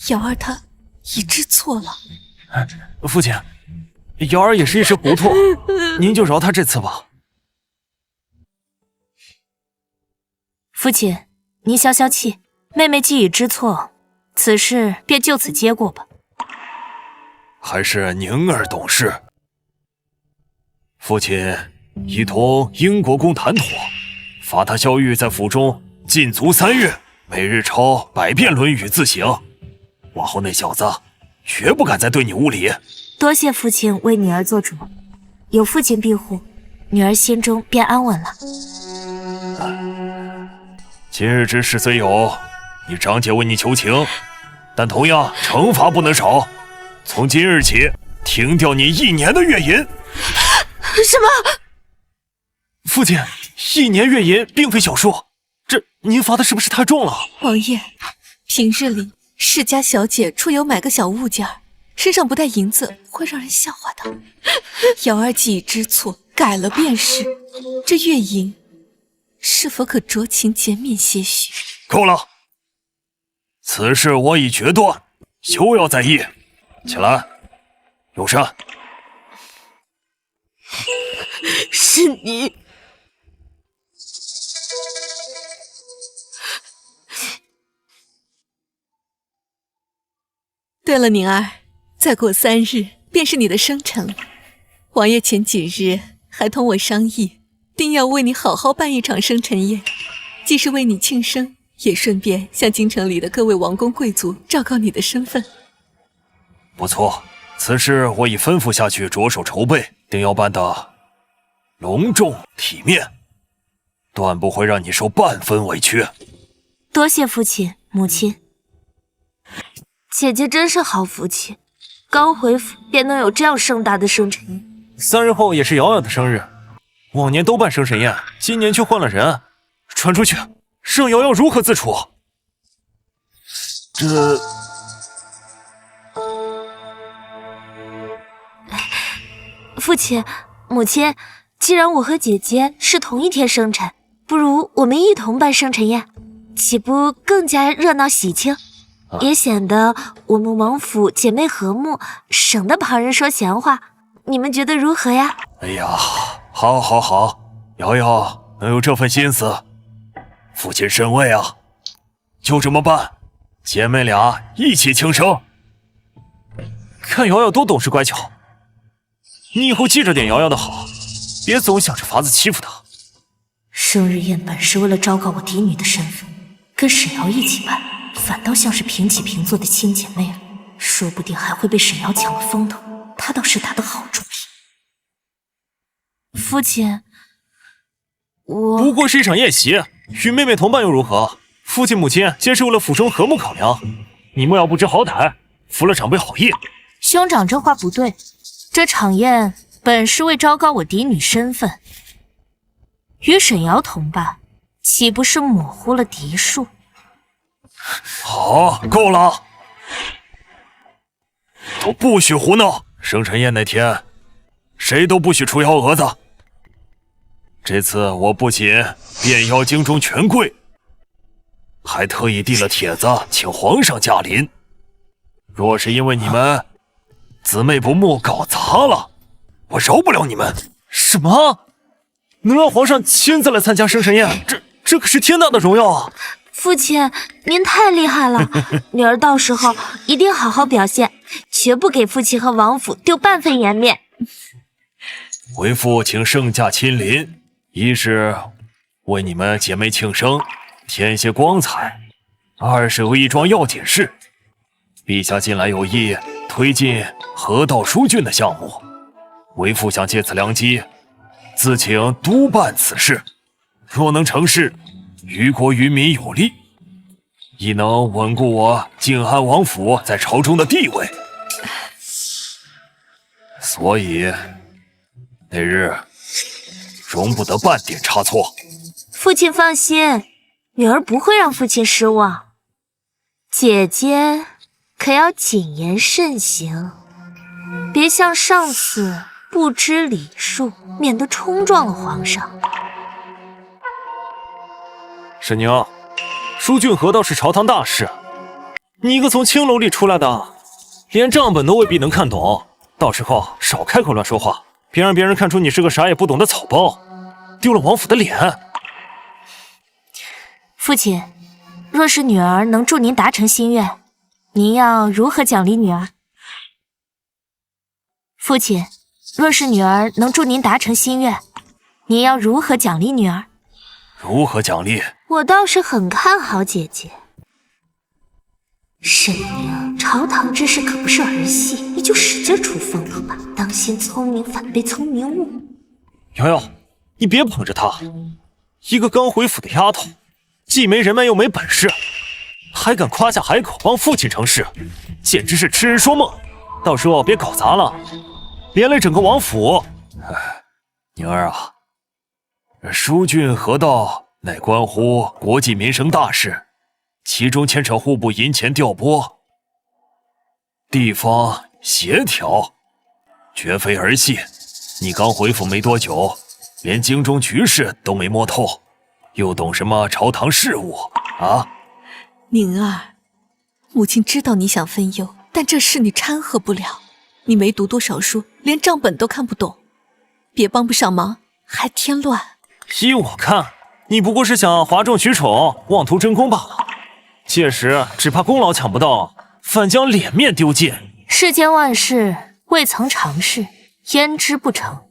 瑶儿她已知错了。父亲，瑶儿也是一时糊涂，您就饶她这次吧。父亲，您消消气，妹妹既已知错，此事便就此接过吧。还是宁儿懂事。父亲已同英国公谈妥，罚他萧玉在府中禁足3月，每日抄100遍《论语》自省。往后那小子绝不敢再对你无礼。多谢父亲为女儿做主，有父亲庇护，女儿心中便安稳了。今日之事虽有，你长姐为你求情，但同样惩罚不能少。从今日起，停掉你1年的月银。什么？父亲，1年月银并非小数，这您罚的是不是太重了？王爷，平日里世家小姐出游买个小物件，身上不带银子会让人笑话的。瑶儿既已知错，改了便是。这月银是否可酌情减免些许？够了，此事我已决断，休要在意。起来，用膳。是你。对了，宁儿，再过3日便是你的生辰了。王爷前几日还同我商议，定要为你好好办一场生辰宴，既是为你庆生，也顺便向京城里的各位王公贵族昭告你的身份。不错，此事我已吩咐下去，着手筹备，定要办得隆重体面，断不会让你受半分委屈。多谢父亲母亲。姐姐真是好福气，刚回府便能有这样盛大的生辰宴。3日后也是瑶瑶的生日，往年都办生辰宴，今年却换了人，传出去，让瑶瑶如何自处？这父亲母亲，既然我和姐姐是同一天生辰，不如我们一同办生辰宴，岂不更加热闹喜庆？也显得我们王府姐妹和睦，省得旁人说闲话。你们觉得如何呀？哎呀，好，好，好，瑶瑶能有这份心思，父亲甚慰啊！就这么办，姐妹俩一起庆生。看瑶瑶多懂事乖巧，你以后记着点瑶瑶的好，别总想着法子欺负她。生日宴本是为了昭告我嫡女的身份，跟沈瑶一起办，反倒像是平起平坐的亲姐妹了，说不定还会被沈瑶抢了风头。她倒是打得好主意。父亲，我不过是一场宴席，与妹妹同伴又如何？父亲母亲皆是为了府中和睦考量，你莫要不知好歹，负了长辈好意。兄长这话不对，这场宴本是为昭告我嫡女身份，与沈瑶同伴，岂不是模糊了嫡庶？好，够了！都不许胡闹！生辰宴那天，谁都不许出幺蛾子。这次我不仅变妖京中权贵，还特意递了帖子请皇上驾临。若是因为你们姊妹不睦搞砸了，我饶不了你们。什么？能让皇上亲自来参加生辰宴，这可是天大的荣耀啊！父亲，您太厉害了，女儿到时候一定好好表现，绝不给父亲和王府丢半分颜面。为父请圣驾亲临，一是为你们姐妹庆生添些光彩，二是为一桩要紧事。陛下近来有意推进河道疏浚的项目，为父想借此良机，自请督办此事。若能成事，于国于民有利，亦能稳固我静安王府在朝中的地位。所以那日容不得半点差错。父亲放心，女儿不会让父亲失望。姐姐可要谨言慎行，别像上次不知礼数，免得冲撞了皇上。沈宁，疏浚河道是朝堂大事，你一个从青楼里出来的，连账本都未必能看懂，到时候少开口乱说话，别让别人看出你是个啥也不懂的草包，丢了王府的脸。父亲，若是女儿能助您达成心愿，您要如何奖励女儿？父亲，若是女儿能助您达成心愿，您要如何奖励女儿？如何奖励？我倒是很看好姐姐。沈宁，朝堂之事可不是儿戏，你就使劲出风头吧，当心聪明反被聪明误。瑶瑶，你别捧着她，一个刚回府的丫头，既没人脉又没本事，还敢夸下海口帮父亲成事，简直是痴人说梦。到时候别搞砸了，连累整个王府。宁儿啊，疏浚河道乃关乎国计民生大事，其中牵扯户部银钱调拨，地方协调，绝非儿戏。你刚回府没多久，连京中局势都没摸透，又懂什么朝堂事务啊？宁儿，母亲知道你想分忧，但这事你掺和不了。你没读多少书，连账本都看不懂，别帮不上忙，还添乱。依我看，你不过是想哗众取宠，妄图争功罢了。届时只怕功劳抢不到，反将脸面丢尽。世间万事未曾尝试，焉知不成？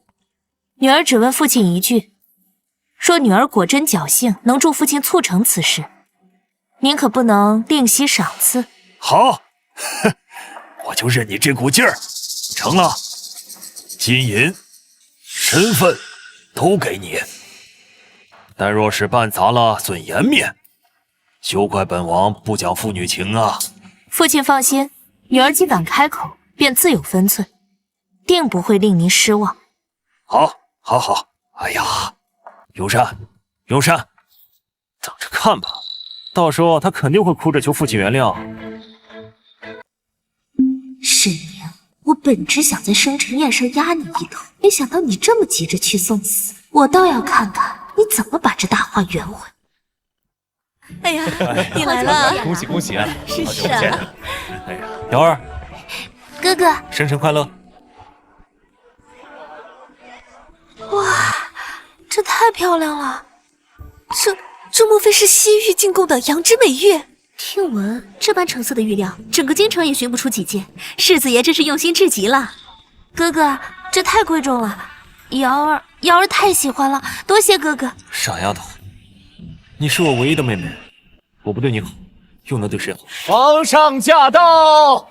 女儿只问父亲一句：若女儿果真侥幸能助父亲促成此事，您可不能吝惜赏赐。好，我就认你这股劲儿。成了，金银、身份都给你。但若是办砸了，损颜面，休怪本王不讲父女情啊！父亲放心，女儿既敢开口，便自有分寸，定不会令您失望。好，好，好！哎呀，永山，永山，等着看吧，到时候他肯定会哭着求父亲原谅。沈宁，我本只想在生辰宴上压你一头，没想到你这么急着去送死，我倒要看看你怎么把这大话圆回。哎呀，你来了！恭喜恭喜啊！是好久不见。哎呀，瑶儿，哥哥，生辰快乐！哇，这太漂亮了！这莫非是西域进贡的羊脂美玉？听闻这般成色的玉料，整个京城也寻不出几件，世子爷真是用心至极了。哥哥，这太贵重了，瑶儿太喜欢了，多谢哥哥。傻丫头，你是我唯一的妹妹，我不对你好，又能对谁好？皇上驾到！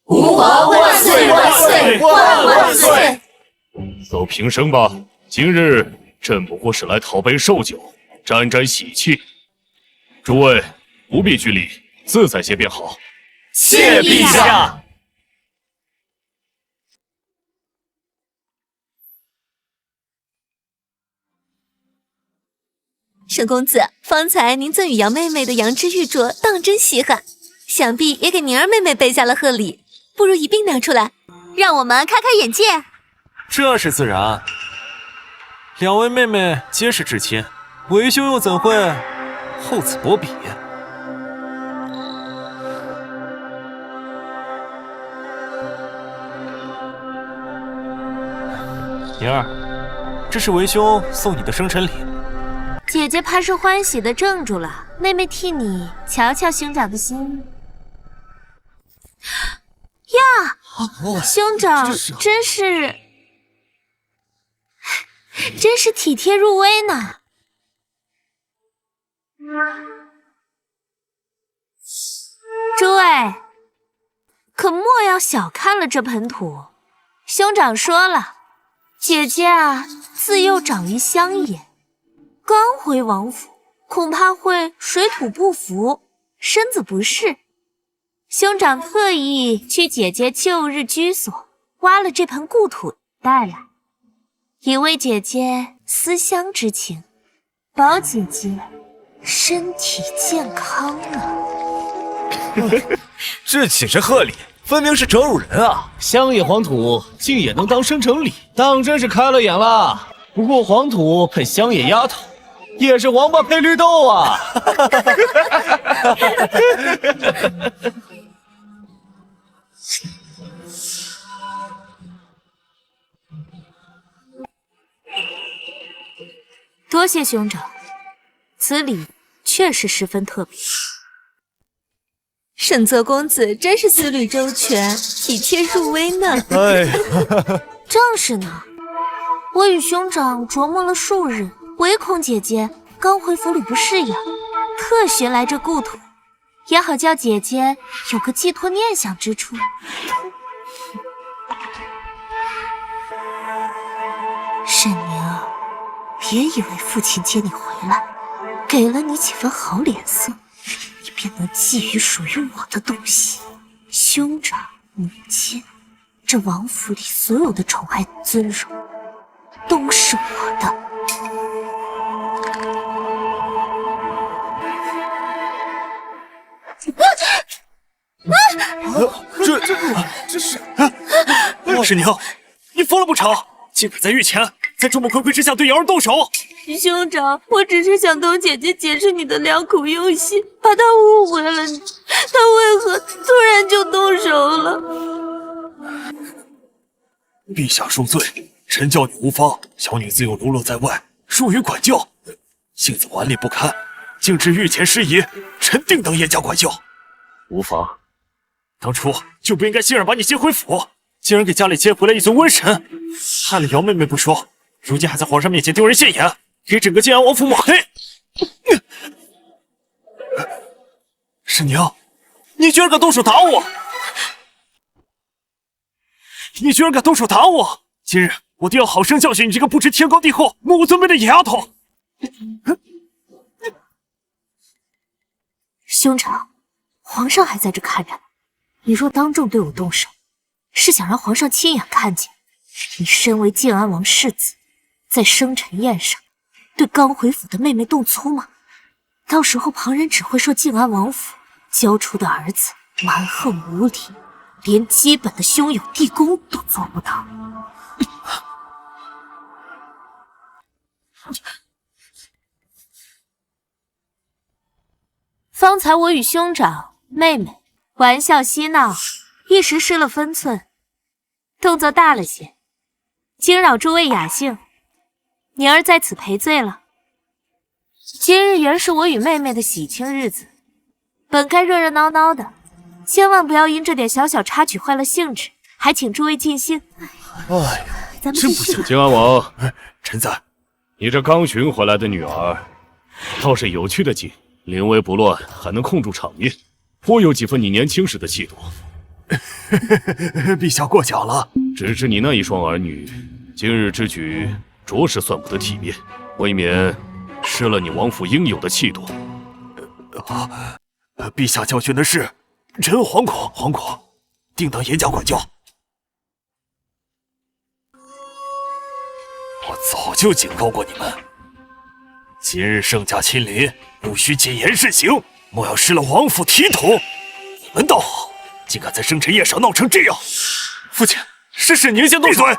吾皇万岁万岁万万岁！奏平生吧，今日朕不过是来讨杯寿酒，沾沾喜气。诸位不必拘礼，自在些便好。谢陛下。沈公子，方才您赠与杨妹妹的羊脂玉镯，当真稀罕。想必也给宁儿妹妹备下了贺礼，不如一并拿出来，让我们开开眼界。这是自然，两位妹妹皆是至亲，为兄又怎会厚此薄彼？宁儿，这是为兄送你的生辰礼。姐姐怕是欢喜的怔住了，妹妹替你瞧瞧兄长的心意。呀，兄长真是体贴入微呢。诸位，可莫要小看了这盆土。兄长说了，姐姐啊，自幼长于乡野，刚回王府，恐怕会水土不服，身子不适。兄长特意去姐姐旧日居所挖了这盆故土带来，以为姐姐思乡之情，保姐姐身体健康呢。这岂是贺礼，分明是折辱人啊！乡野黄土竟也能当生辰礼，当真是开了眼了。不过黄土配乡野丫头，也是王八配绿豆啊！多谢兄长，此礼确实十分特别。沈泽公子真是思虑周全，体贴入微呢。哎，正是呢，我与兄长琢磨了数日，唯恐姐姐刚回府里不适应，特寻来这故土，也好叫姐姐有个寄托念想之处。沈宁，别以为父亲接你回来，给了你几分好脸色，你便能觊觎属于我的东西。兄长、母亲，这王府里所有的宠爱尊荣，都是我的。这是沈宁，你疯了不成？竟敢在御前，在众目睽睽之下对瑶儿动手！兄长，我只是想同姐姐解释你的良苦用心，怕她误会了你，她为何突然就动手了？陛下恕罪，臣教女无方，小女自幼流落在外，疏于管教，性子顽劣不堪，竟至御前失仪，臣定当严加管教。无妨，当初就不应该信任把你接回府，竟然给家里接回来一尊瘟神，害了姚妹妹不说，如今还在皇上面前丢人现眼，给整个靖安王府抹黑。沈宁，你居然敢动手打我！你居然敢动手打我！今日我定要好生教训你这个不知天高地厚、目无尊卑的野丫头！兄长，皇上还在这看着呢，你若当众对我动手，是想让皇上亲眼看见你身为靖安王世子，在生辰宴上对刚回府的妹妹动粗吗？到时候旁人只会说靖安王府教出的儿子蛮横无理，连基本的兄友弟恭都做不到。方才我与兄长、妹妹玩笑嬉闹，一时失了分寸，动作大了些，惊扰诸位雅兴，宁儿在此赔罪了。今日原是我与妹妹的喜庆日子，本该热热闹闹的，千万不要因这点小小插曲坏了兴致，还请诸位尽兴。哎，咱们真不像靖安王，臣在。你这刚寻回来的女儿，倒是有趣的紧，临危不乱，还能控住场面，颇有几分你年轻时的气度。陛下过奖了。只是你那一双儿女，今日之举着实算不得体面，未免失了你王府应有的气度。陛下教训的是，臣惶恐，定当严加管教。我早就警告过你们，今日圣驾亲临，务须谨言慎行，莫要失了王府体统。门道好，竟敢在生辰宴上闹成这样！父亲，是沈宁先动手。闭嘴！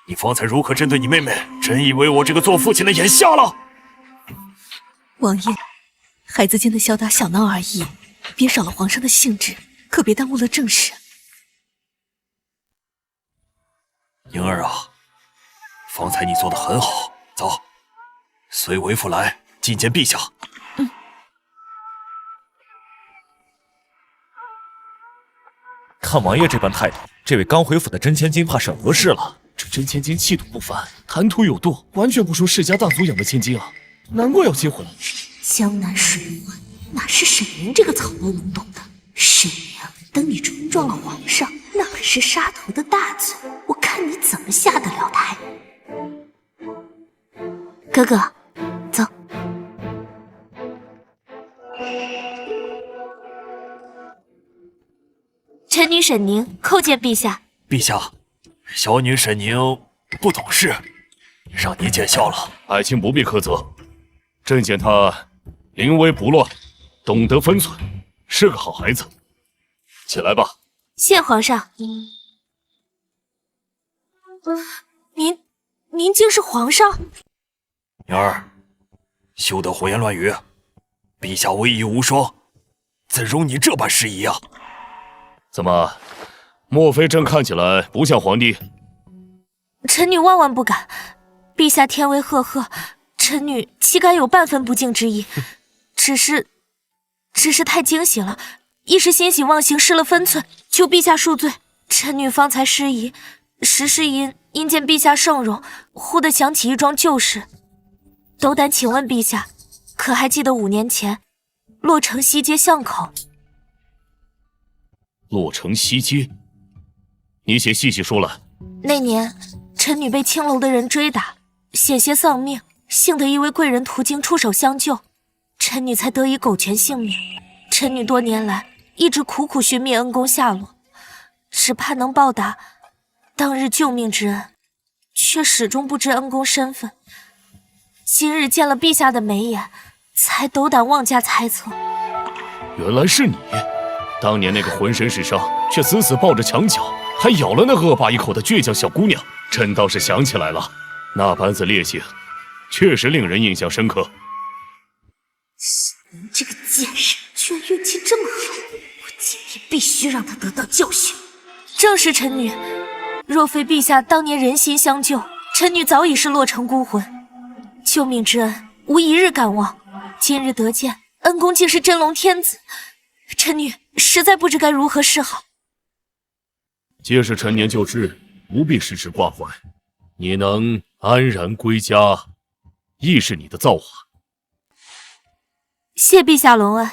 你方才如何针对你妹妹？真以为我这个做父亲的眼瞎了？王爷，孩子间的小打小闹而已，别扰了皇上的兴致，可别耽误了正事。宁儿啊，方才你做得很好，走，随为父来觐见陛下。看王爷这般态度，这位刚回府的真千金怕是合适了。这真千金气度不凡，谈吐有度，完全不输世家大族养的千金啊！难怪要接回来。江南水患哪是沈宁这个草包能懂的？沈宁，等你冲撞了皇上，那可是杀头的大罪，我看你怎么下得了台。哥哥，走。臣女沈宁叩见陛下。陛下，小女沈宁不懂事，让你见笑了。爱卿不必苛责，朕见她临危不乱，懂得分寸，是个好孩子。起来吧。谢皇上。您竟是皇上？宁儿，休得胡言乱语。陛下威仪无双，怎容你这般失仪啊？怎么，莫非朕看起来不像皇帝？臣女万万不敢。陛下天威赫赫，臣女岂敢有半分不敬之意？只是太惊喜了，一时欣喜忘形，失了分寸，求陛下恕罪。臣女方才失仪，实是因见陛下盛容，忽地想起一桩旧事。斗胆请问陛下，可还记得5年前洛城西街巷口？洛城西街，你且细细说来。那年臣女被青楼的人追打，险些丧命，幸得一位贵人途经出手相救，臣女才得以苟全性命。臣女多年来一直苦苦寻觅恩公下落，只盼能报答当日救命之恩，却始终不知恩公身份。今日见了陛下的眉眼，才斗胆妄加猜测。原来是你，当年那个浑身是伤却死死抱着墙角，还咬了那恶霸一口的倔强小姑娘，朕倒是想起来了，那般子烈性，确实令人印象深刻。你这个贱人，居然运气这么好，我今天必须让他得到教训。正是臣女，若非陛下当年人心相救，臣女早已是洛城孤魂。救命之恩，无一日敢忘。今日得见恩公竟是真龙天子，臣女实在不知该如何是好。皆是陈年旧事，不必时时挂怀。你能安然归家，亦是你的造化。谢陛下隆恩，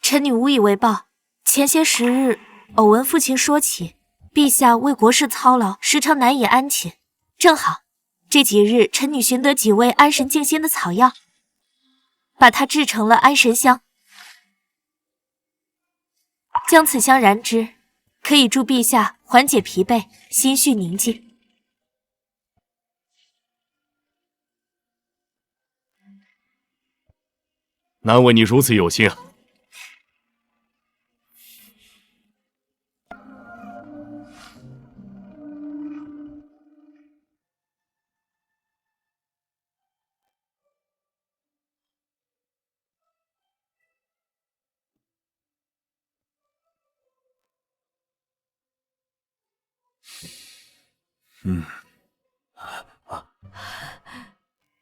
臣女无以为报。前些时日，偶闻父亲说起，陛下为国事操劳，时常难以安寝。正好这几日，臣女寻得几味安神静心的草药，把它制成了安神香，将此香燃之，可以助陛下缓解疲惫，心绪宁静。难为你如此有心啊！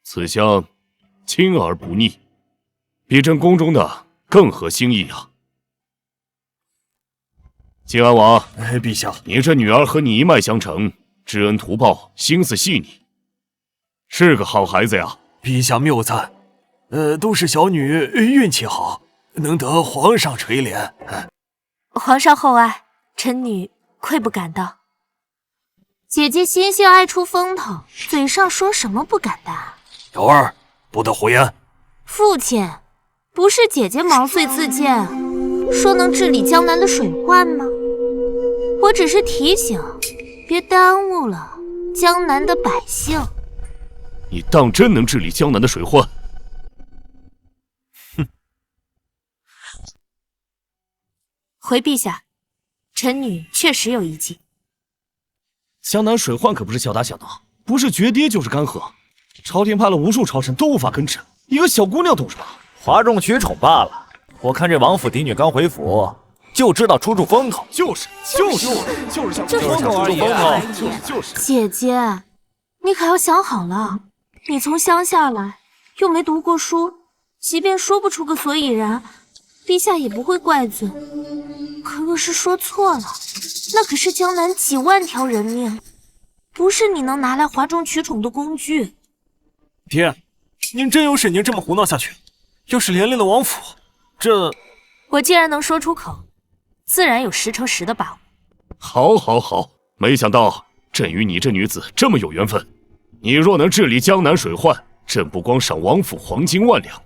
此香清而不腻，比朕宫中的更合心意啊！靖安王，陛下，你这女儿和你一脉相承，知恩图报，心思细腻，是个好孩子呀！陛下谬赞，都是小女运气好，能得皇上垂怜。皇上厚爱，臣女愧不敢当。姐姐心性爱出风头，嘴上说什么不敢当。瑶儿，不得胡言。父亲，不是姐姐毛遂自荐，说能治理江南的水患吗？我只是提醒，别耽误了江南的百姓。你当真能治理江南的水患？哼！回陛下，臣女确实有一计。江南水患可不是小打小闹，不是决堤就是干涸，朝廷派了无数朝臣都无法根治，一个小姑娘懂什么？哗众取宠罢了。我看这王府嫡女刚回府，就知道出风头。就是想出风头而已。就是。姐姐，你可要想好了，你从乡下来，又没读过书，即便说不出个所以然，陛下也不会怪罪。可若是说错了，那可是江南几万条人命，不是你能拿来哗众取宠的工具。爹，您真有沈宁这么胡闹下去？要是连累了王府，这……我既然能说出口，自然有10%的把握。好，没想到朕与你这女子这么有缘分。你若能治理江南水患，朕不光赏王府黄金10000两，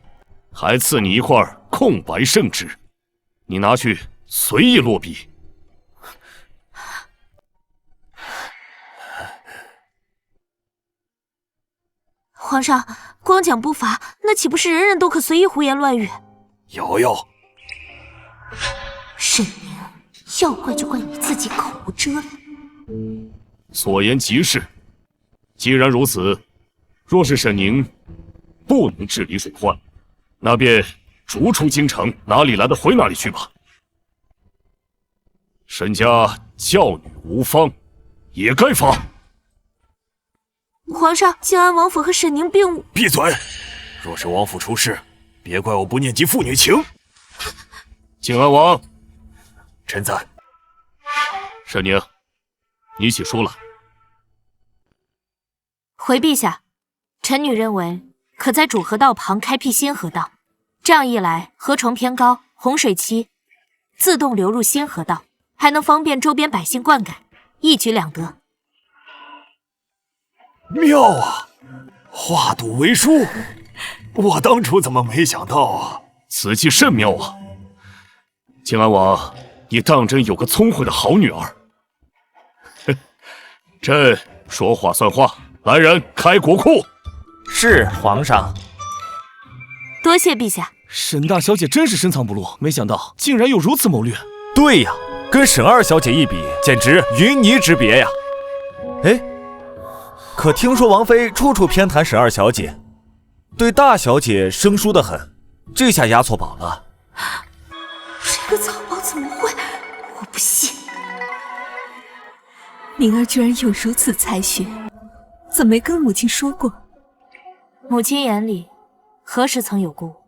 还赐你一块空白圣旨，你拿去随意落笔。皇上，光讲不罚，那岂不是人人都可随意胡言乱语？瑶瑶，沈宁，要怪就怪你自己口无遮拦。所言极是。既然如此，若是沈宁不能治理水患，那便逐出京城，哪里来的回哪里去吧。沈家教女无方，也该罚。皇上，靖安王府和沈宁并无……闭嘴！若是王府出事，别怪我不念及父女情。靖安王，臣在。沈宁，你起书了。回陛下，臣女认为可在主河道旁开辟新河道，这样一来，河床偏高，洪水期自动流入新河道，还能方便周边百姓灌溉，一举两得。妙啊！化赌为输，我当初怎么没想到啊？此计甚妙啊！靖安王，你当真有个聪慧的好女儿。朕说话算话，来人开国库。是皇上。多谢陛下。沈大小姐真是深藏不露，没想到竟然有如此谋略。对呀，跟沈二小姐一比，简直云泥之别呀。哎，可听说王妃处处偏袒沈二小姐，对大小姐生疏得很，这下押错宝了。这个草包怎么会？我不信。宁儿居然有如此才学，怎么没跟母亲说过？母亲眼里何时曾有过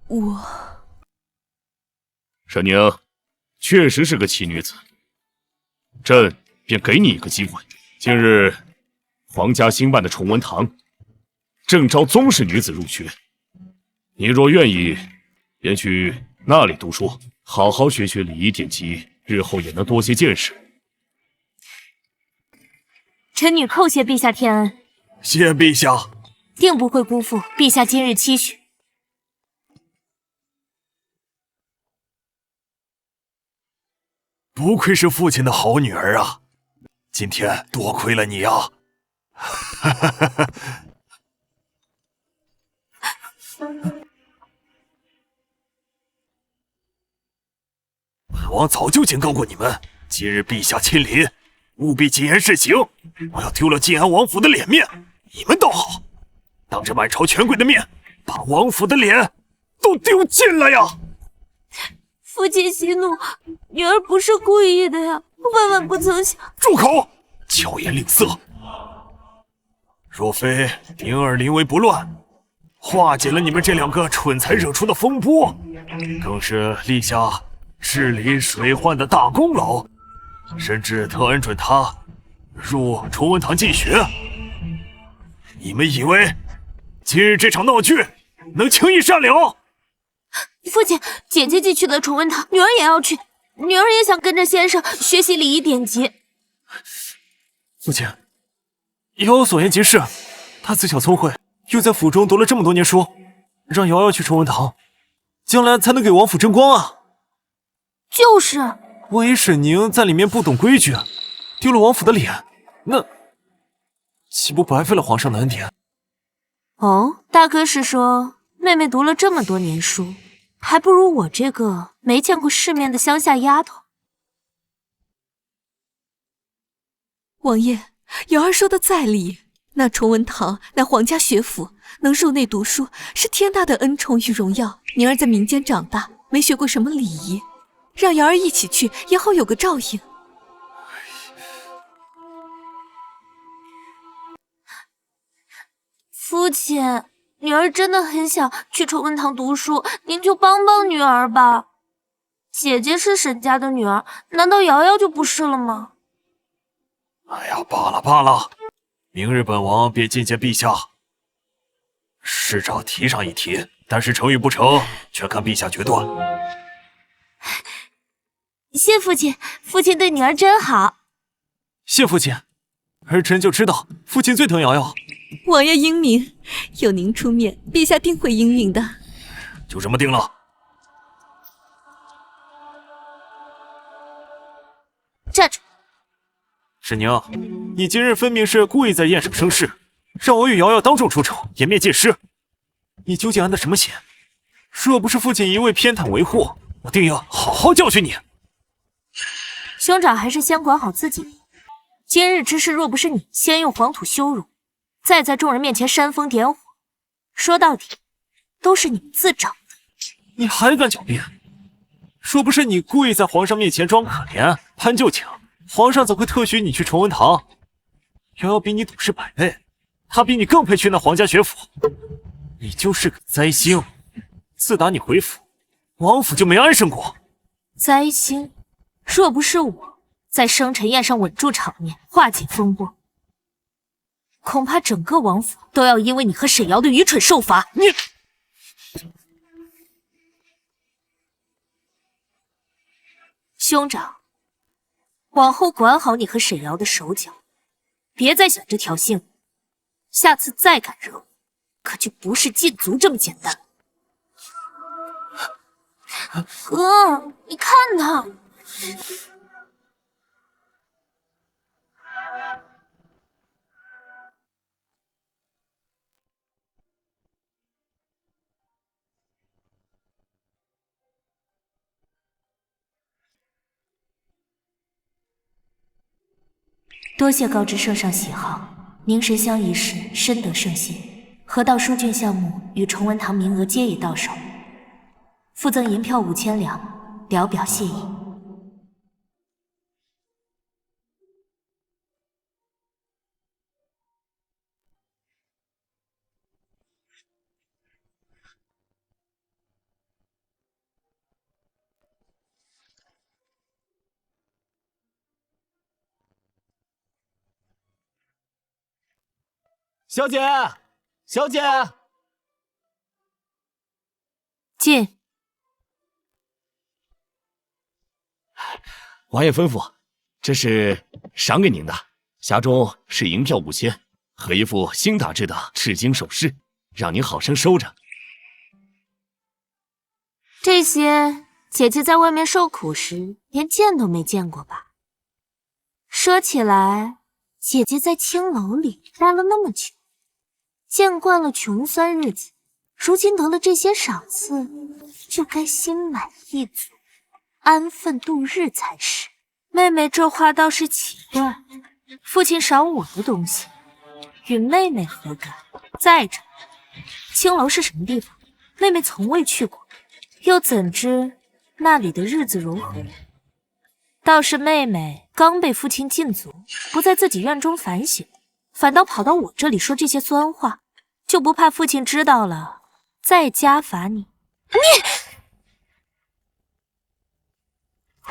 我？沈宁确实是个奇女子，朕便给你一个机会。近日皇家新办的崇文堂正招宗室女子入学，你若愿意，便去那里读书，好好学学礼仪典籍，日后也能多些见识。臣女叩谢陛下天恩。谢陛下。定不会辜负陛下今日期许。不愧是父亲的好女儿啊！今天多亏了你啊！本王早就警告过你们，今日陛下亲临，务必谨言慎行。我要丢了靖安王府的脸面，你们倒好，当着满朝权贵的面，把王府的脸都丢尽了呀！父亲息怒，女儿不是故意的呀，万万不曾想。住口！巧言令色。若非宁儿临危不乱，化解了你们这两个蠢材惹出的风波，更是立下治理水患的大功劳，甚至特恩准他入崇文堂进学。你们以为今日这场闹剧能轻易善了？父亲，姐姐既去了崇文堂，女儿也要去。女儿也想跟着先生学习礼仪典籍。父亲，瑶瑶所言极是，她自小聪慧，又在府中读了这么多年书，让瑶瑶去崇文堂，将来才能给王府争光啊！就是，万一沈宁在里面不懂规矩，丢了王府的脸，那岂不白费了皇上的恩典？哦，大哥是说妹妹读了这么多年书，还不如我这个没见过世面的乡下丫头。王爷，瑶儿说的在理，那崇文堂乃皇家学府，能入内读书是天大的恩宠与荣耀。宁儿在民间长大，没学过什么礼仪，让瑶儿一起去，也好有个照应。父亲，女儿真的很想去崇文堂读书，您就帮帮女儿吧。姐姐是沈家的女儿，难道瑶瑶就不是了吗？哎呀，罢了罢了，明日本王便觐见陛下。事长提上一提，但是成与不成，全看陛下决断。谢父亲，父亲对女儿真好。谢父亲，儿臣就知道父亲最疼瑶瑶。王爷英明，有您出面，陛下定会应允的。就这么定了。站住！沈宁，你今日分明是故意在宴上生事，让我与瑶瑶当众出丑，颜面尽失。你究竟安的什么心？若不是父亲一味偏袒维护，我定要好好教训你。兄长还是先管好自己。今日之事，若不是你先用黄土羞辱，再在众人面前煽风点火，说到底，都是你自找的。你还敢狡辩？若不是你故意在皇上面前装可怜、攀旧情，皇上怎会特许你去崇文堂？瑶瑶比你懂事100倍，她比你更配去那皇家学府。你就是个灾星，自打你回府，王府就没安生过。灾星，若不是我在生辰宴上稳住场面，化解风波，恐怕整个王府都要因为你和沈瑶的愚蠢受罚。你，兄长，往后管好你和沈瑶的手脚，别再想着挑衅我，下次再敢惹我，可就不是禁足这么简单。哥，你看他。多谢告知圣上喜好，凝神香一事深得圣心，河道书卷项目与崇文堂名额皆已到手，附赠银票5000两，聊表谢意。小姐，小姐，进。王爷吩咐，这是赏给您的，匣中是银票5000和一副新打制的赤金首饰，让您好生收着。这些姐姐在外面受苦时连见都没见过吧？说起来，姐姐在青楼里待了那么久，见惯了穷酸日子，如今得了这些赏赐，就该心满意足，安分度日才是。妹妹这话倒是奇怪，父亲赏我的东西，与妹妹何干？再者，青楼是什么地方？妹妹从未去过，又怎知那里的日子如何？倒是妹妹刚被父亲禁足，不在自己院中反省，反倒跑到我这里说这些酸话，就不怕父亲知道了再加罚你？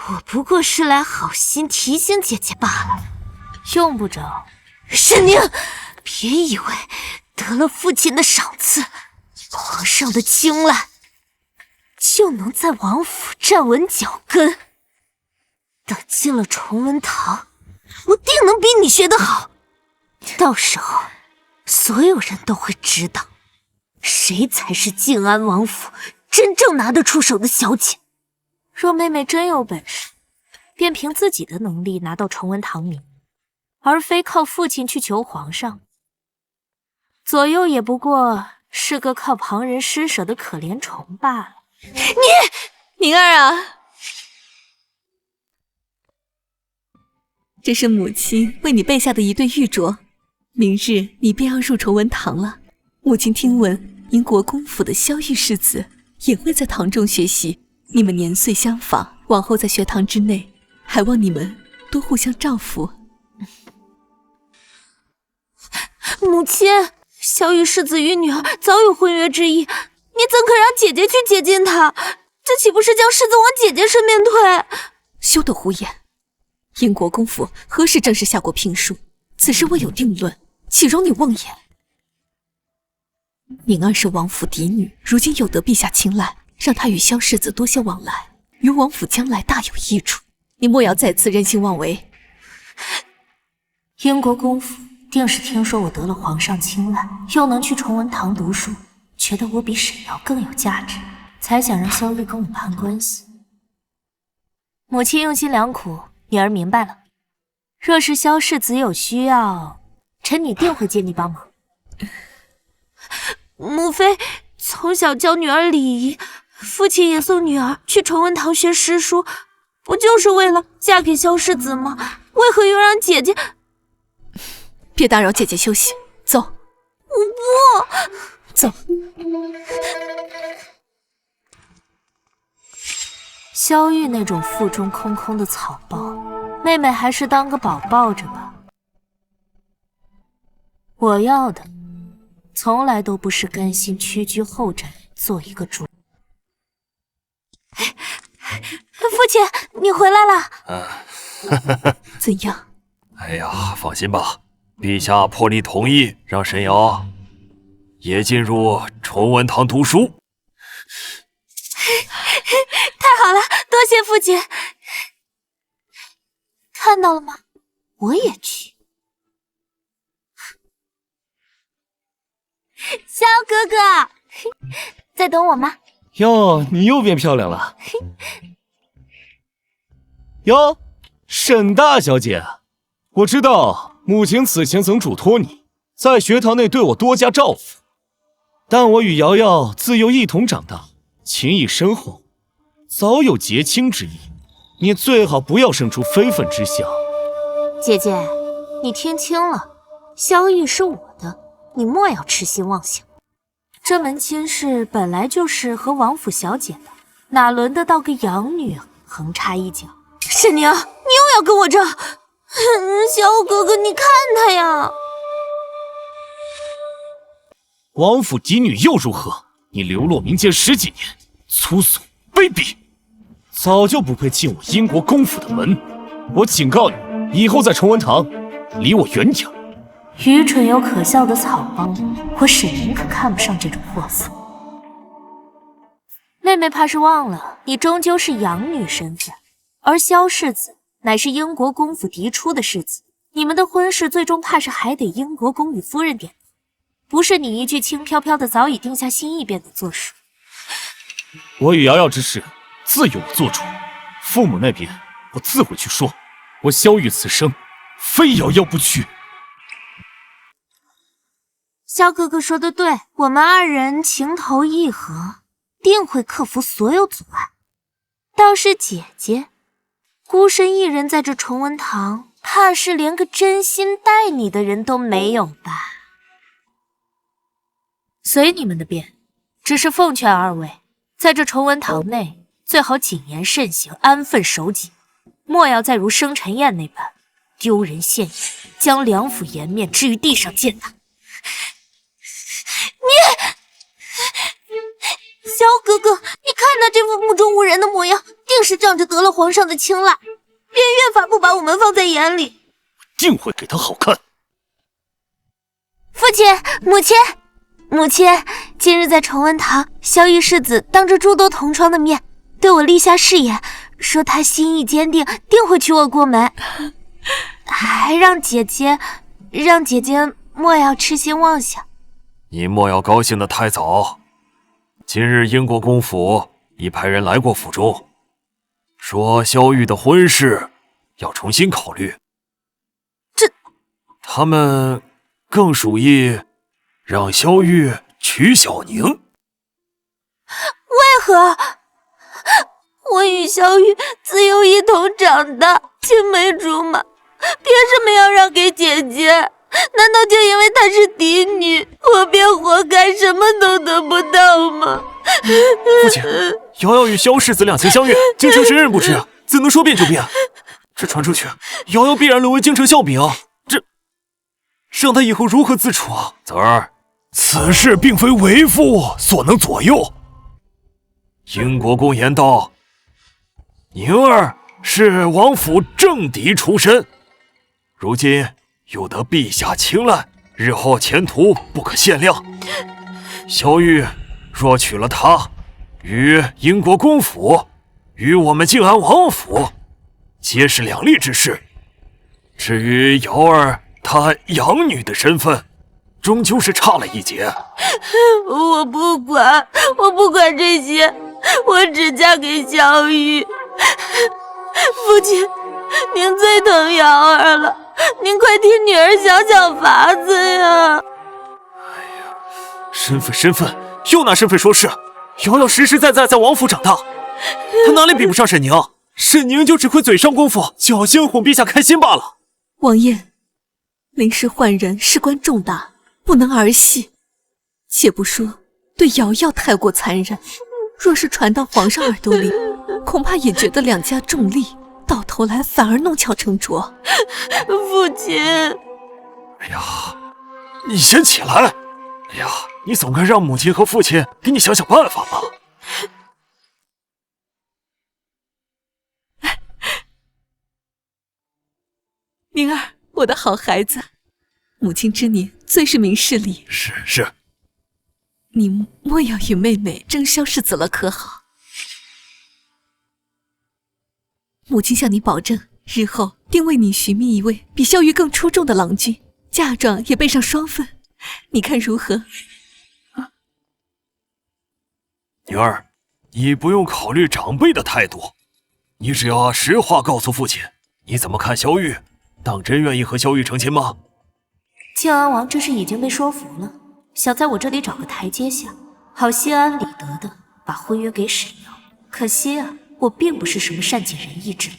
我不过是来好心提醒姐姐罢了，用不着。沈宁，别以为得了父亲的赏赐，皇上的青睐，就能在王府站稳脚跟。等进了崇文堂，我定能比你学得好。到时候，所有人都会知道，谁才是静安王府真正拿得出手的小姐。若妹妹真有本事，便凭自己的能力拿到崇文堂名，而非靠父亲去求皇上。左右也不过是个靠旁人施舍的可怜虫罢了。宁儿啊，这是母亲为你备下的一对玉镯，明日你便要入崇文堂了。母亲听闻英国公府的萧玉世子也会在堂中学习，你们年岁相仿，往后在学堂之内，还望你们多互相照扶。母亲，萧玉世子与女儿早有婚约之意，你怎可让姐姐去接近他？这岂不是将世子往姐姐身边推？休得胡言！英国公府何时正式下过聘书？此事未有定论，岂容你妄言？宁儿是王府嫡女，如今有得陛下青睐，让她与萧世子多些往来，于王府将来大有益处。你莫要再次任性妄为。英国公府定是听说我得了皇上青睐，又能去崇文堂读书，觉得我比沈瑶更有价值，才想让萧玉跟我攀关系。母亲用心良苦，女儿明白了。若是萧世子有需要，臣女定会尽力帮忙。母妃从小教女儿礼仪，父亲也送女儿去崇文堂学诗书，不就是为了嫁给萧世子吗？为何又让姐姐……别打扰姐姐休息，走。我不走。萧玉那种腹中空空的草包，妹妹还是当个宝抱着吧。我要的从来都不是甘心屈居后宅做一个主。父亲，你回来了。怎样？哎呀，放心吧，陛下破例同意让沈瑶也进入崇文堂读书。太好了，多谢父亲。看到了吗？我也去。萧哥哥，在等我吗？哟，你又变漂亮了。哟，沈大小姐，我知道母亲此前曾嘱托你在学堂内对我多加照拂，但我与瑶瑶自幼一同长大，情谊深厚，早有结亲之意，你最好不要生出非分之想。姐姐，你听清了，萧玉是我的，你莫要痴心妄想。这门亲事本来就是和王府小姐的，哪轮得到个养女横插一脚？沈宁，你又要跟我争？萧哥哥，你看他呀！王府嫡女又如何？你流落民间10几年，粗俗卑鄙，早就不配进我英国公府的门。我警告你，以后在崇文堂离我远点。愚蠢又可笑的草包，我沈宁可看不上这种货色。妹妹怕是忘了，你终究是养女身份，而萧世子乃是英国公府嫡出的世子，你们的婚事最终怕是还得英国公与夫人点头，不是你一句轻飘飘的早已定下心意便能作数。我与瑶瑶之事自有我做主，父母那边我自会去说。我萧玉此生非瑶瑶不娶。萧哥哥说的对，我们二人情投意合，定会克服所有阻碍。倒是姐姐，孤身一人在这崇文堂，怕是连个真心待你的人都没有吧？随你们的便，只是奉劝二位，在这崇文堂内，最好谨言慎行，安分守己，莫要再如生辰宴那般丢人现眼，将梁府颜面置于地上践踏。萧哥哥，你看他这副目中无人的模样，定是仗着得了皇上的青睐，便越发不把我们放在眼里。定会给他好看。父亲，母亲，今日在崇文堂，萧玉世子当着诸多同窗的面，对我立下誓言，说他心意坚定，定会娶我过门，还让姐姐莫要痴心妄想。你莫要高兴得太早。今日英国公府已派人来过府中，说萧玉的婚事要重新考虑。他们更属意让萧玉娶小宁。为可我与萧玉自幼一同长大，青梅竹马，凭什么要让给姐姐？难道就因为她是嫡女，我便活该什么都得不到吗？父亲，瑶瑶与萧世子两情相悦，京城谁人不知？怎能说变就变？这传出去，瑶瑶必然沦为京城笑柄，这让她以后如何自处啊？泽儿，此事并非为父所能左右。英国公言道，宁儿是王府正嫡出身，如今又得陛下青睐，日后前途不可限量。萧玉若娶了她，与英国公府与我们静安王府皆是两利之事。至于瑶儿她养女的身份，终究是差了一截。我不管这些，我只嫁给萧玉。父亲，您最疼瑶儿了，您快替女儿想想法子呀！身份，又拿身份说事。瑶瑶实实在在王府长大，她哪里比不上沈宁？沈宁就只会嘴上功夫，侥幸哄陛下开心罢了。王爷，临时换人事关重大，不能儿戏。且不说对瑶瑶太过残忍，若是传到皇上耳朵里，恐怕也觉得两家重利，到头来反而弄巧成拙。父亲，哎呀，你先起来！哎呀，你总该让母亲和父亲给你想想办法吧。宁儿，我的好孩子，母亲之年最是明事理。是，你莫要与妹妹争萧世子了，可好？母亲向你保证，日后定为你寻觅一位比萧玉更出众的郎君，嫁妆也备上双份，你看如何？宁儿，你不用考虑长辈的态度，你只要实话告诉父亲，你怎么看萧玉？当真愿意和萧玉成亲吗？靖安王这是已经被说服了，想在我这里找个台阶下，好心安理得的把婚约给沈瑶。可惜啊，我并不是什么善解人意之人。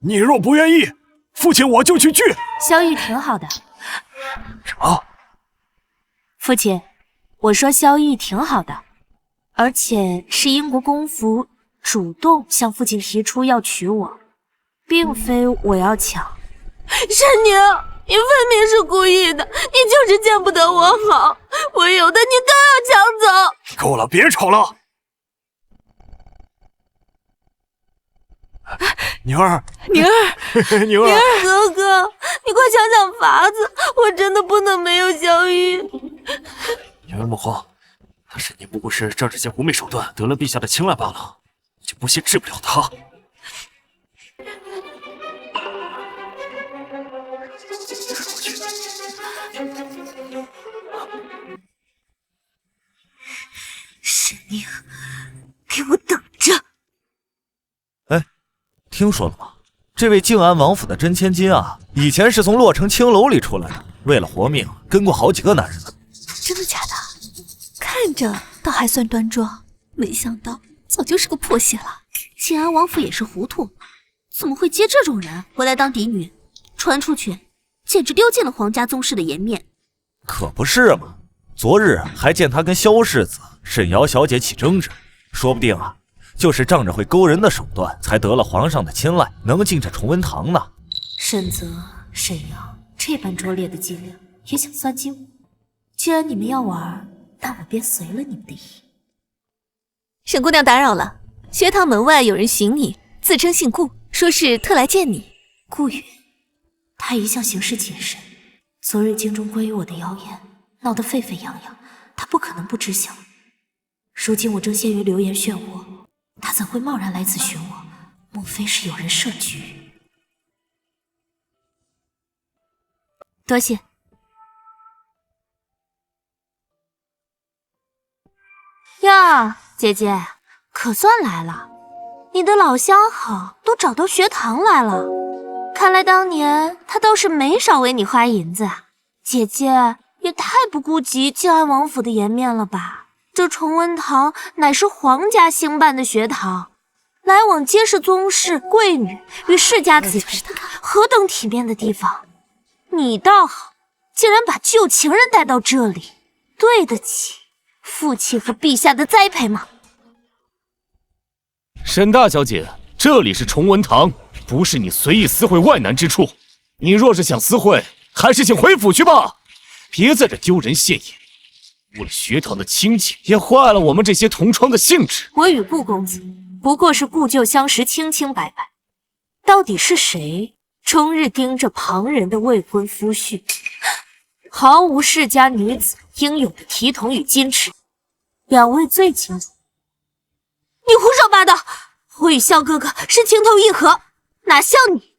你若不愿意，父亲我就去拒。萧玉挺好的。什么？父亲，我说萧玉挺好的，而且是英国公府主动向父亲提出要娶我，并非我要抢。沈宁，你分明是故意的，你就是见不得我好，我有的你更要抢走。够了，别吵了。宁儿，宁儿，宁儿，哥哥，你快想想法子，我真的不能没有萧玉。宁儿莫慌，沈宁不过是仗着些狐媚手段得了陛下的青睐罢了，你就不信治不了他。沈宁，给我等着！哎，听说了吗？这位静安王府的真千金啊，以前是从洛城青楼里出来的，为了活命跟过好几个男人呢。真的假的？看着倒还算端庄，没想到早就是个破鞋了。静安王府也是糊涂，怎么会接这种人回来当嫡女？传出去，简直丢尽了皇家宗室的颜面。可不是嘛！昨日还见他跟萧世子、沈瑶小姐起争执，说不定啊，就是仗着会勾人的手段，才得了皇上的青睐，能进这崇文堂呢。沈泽、沈瑶这般拙劣的伎俩，也想算计我？既然你们要玩，那我便随了你们的意。沈姑娘打扰了，学堂门外有人寻你，自称姓顾，说是特来见你。顾云，他一向行事谨慎，昨日京中关于我的谣言闹得沸沸扬扬，他不可能不知晓。如今我正陷于流言漩涡，他怎会贸然来此寻我？莫非是有人设局？多谢。呀，姐姐，可算来了！你的老相好都找到学堂来了，看来当年他倒是没少为你花银子啊。姐姐也太不顾及静安王府的颜面了吧？这崇文堂乃是皇家兴办的学堂，来往皆是宗室、贵女与世家子弟，何等体面的地方。你倒好，竟然把旧情人带到这里，对得起父亲和陛下的栽培吗？沈大小姐，这里是崇文堂，不是你随意私会外男之处。你若是想私会，还是请回府去吧，别在这丢人现眼，误了学堂的清静，也坏了我们这些同窗的兴致。我与顾公子不过是故旧相识，清清白白。到底是谁终日盯着旁人的未婚夫婿，毫无世家女子应有的体统与矜持？两位最清楚。你胡说八道！我与萧哥哥是情投意合，哪像你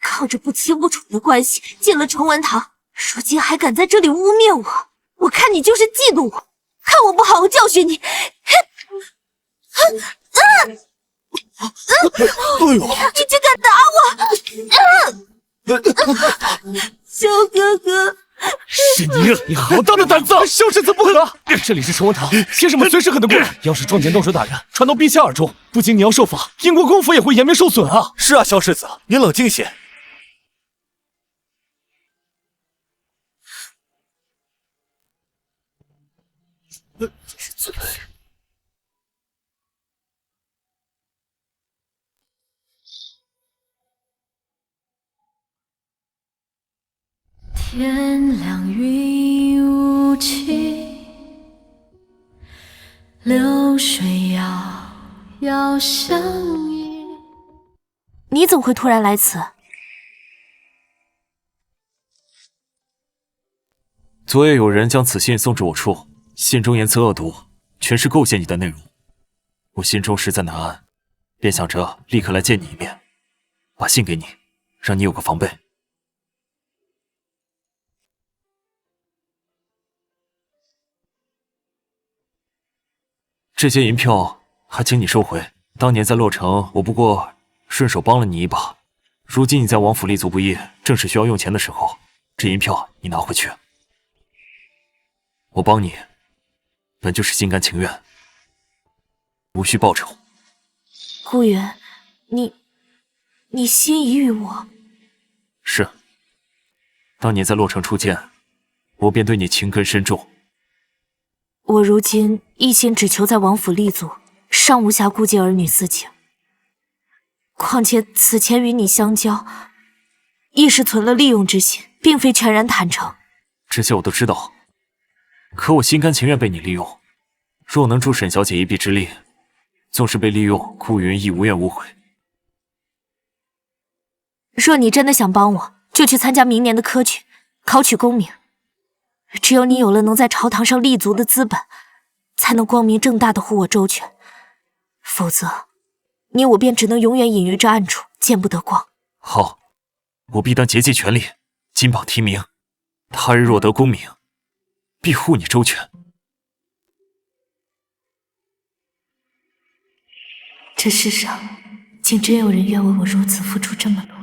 靠着不清不楚的关系进了崇文堂，如今还敢在这里污蔑我，我看你就是嫉妒我，看我不好好教训你！哎呦！你竟敢打我！萧哥哥，是你，你好大的胆子！萧世子不可！这里是崇文堂，先生们随时可能过来。要是撞见动手打人，传到陛下耳中，不仅你要受罚，英国公府也会颜面受损啊！是啊，萧世子，您冷静些。是罪。天亮云雾起，流水遥遥相依。你怎会突然来此？昨夜有人将此信送至我处，信中言辞恶毒，全是构陷你的内容。我心中实在难安，便想着立刻来见你一面，把信给你，让你有个防备。这些银票还请你收回。当年在洛城，我不过顺手帮了你一把。如今你在王府立足不易，正是需要用钱的时候，这银票你拿回去。我帮你，本就是心甘情愿，无需报酬。顾源，你心仪于我？是。当年在洛城初见，我便对你情根深重。我如今一心只求在王府立足，尚无暇顾及儿女私情。况且此前与你相交，亦是存了利用之心，并非全然坦诚。这些我都知道，可我心甘情愿被你利用。若能助沈小姐一臂之力，纵是被利用，顾云亦无怨无悔。若你真的想帮我，就去参加明年的科举，考取功名。只有你有了能在朝堂上立足的资本，才能光明正大的护我周全。否则，你我便只能永远隐于这暗处，见不得光。好，我必当竭尽全力，金榜题名。他日若得功名，必护你周全。这世上，竟真有人愿为我如此付出这么多。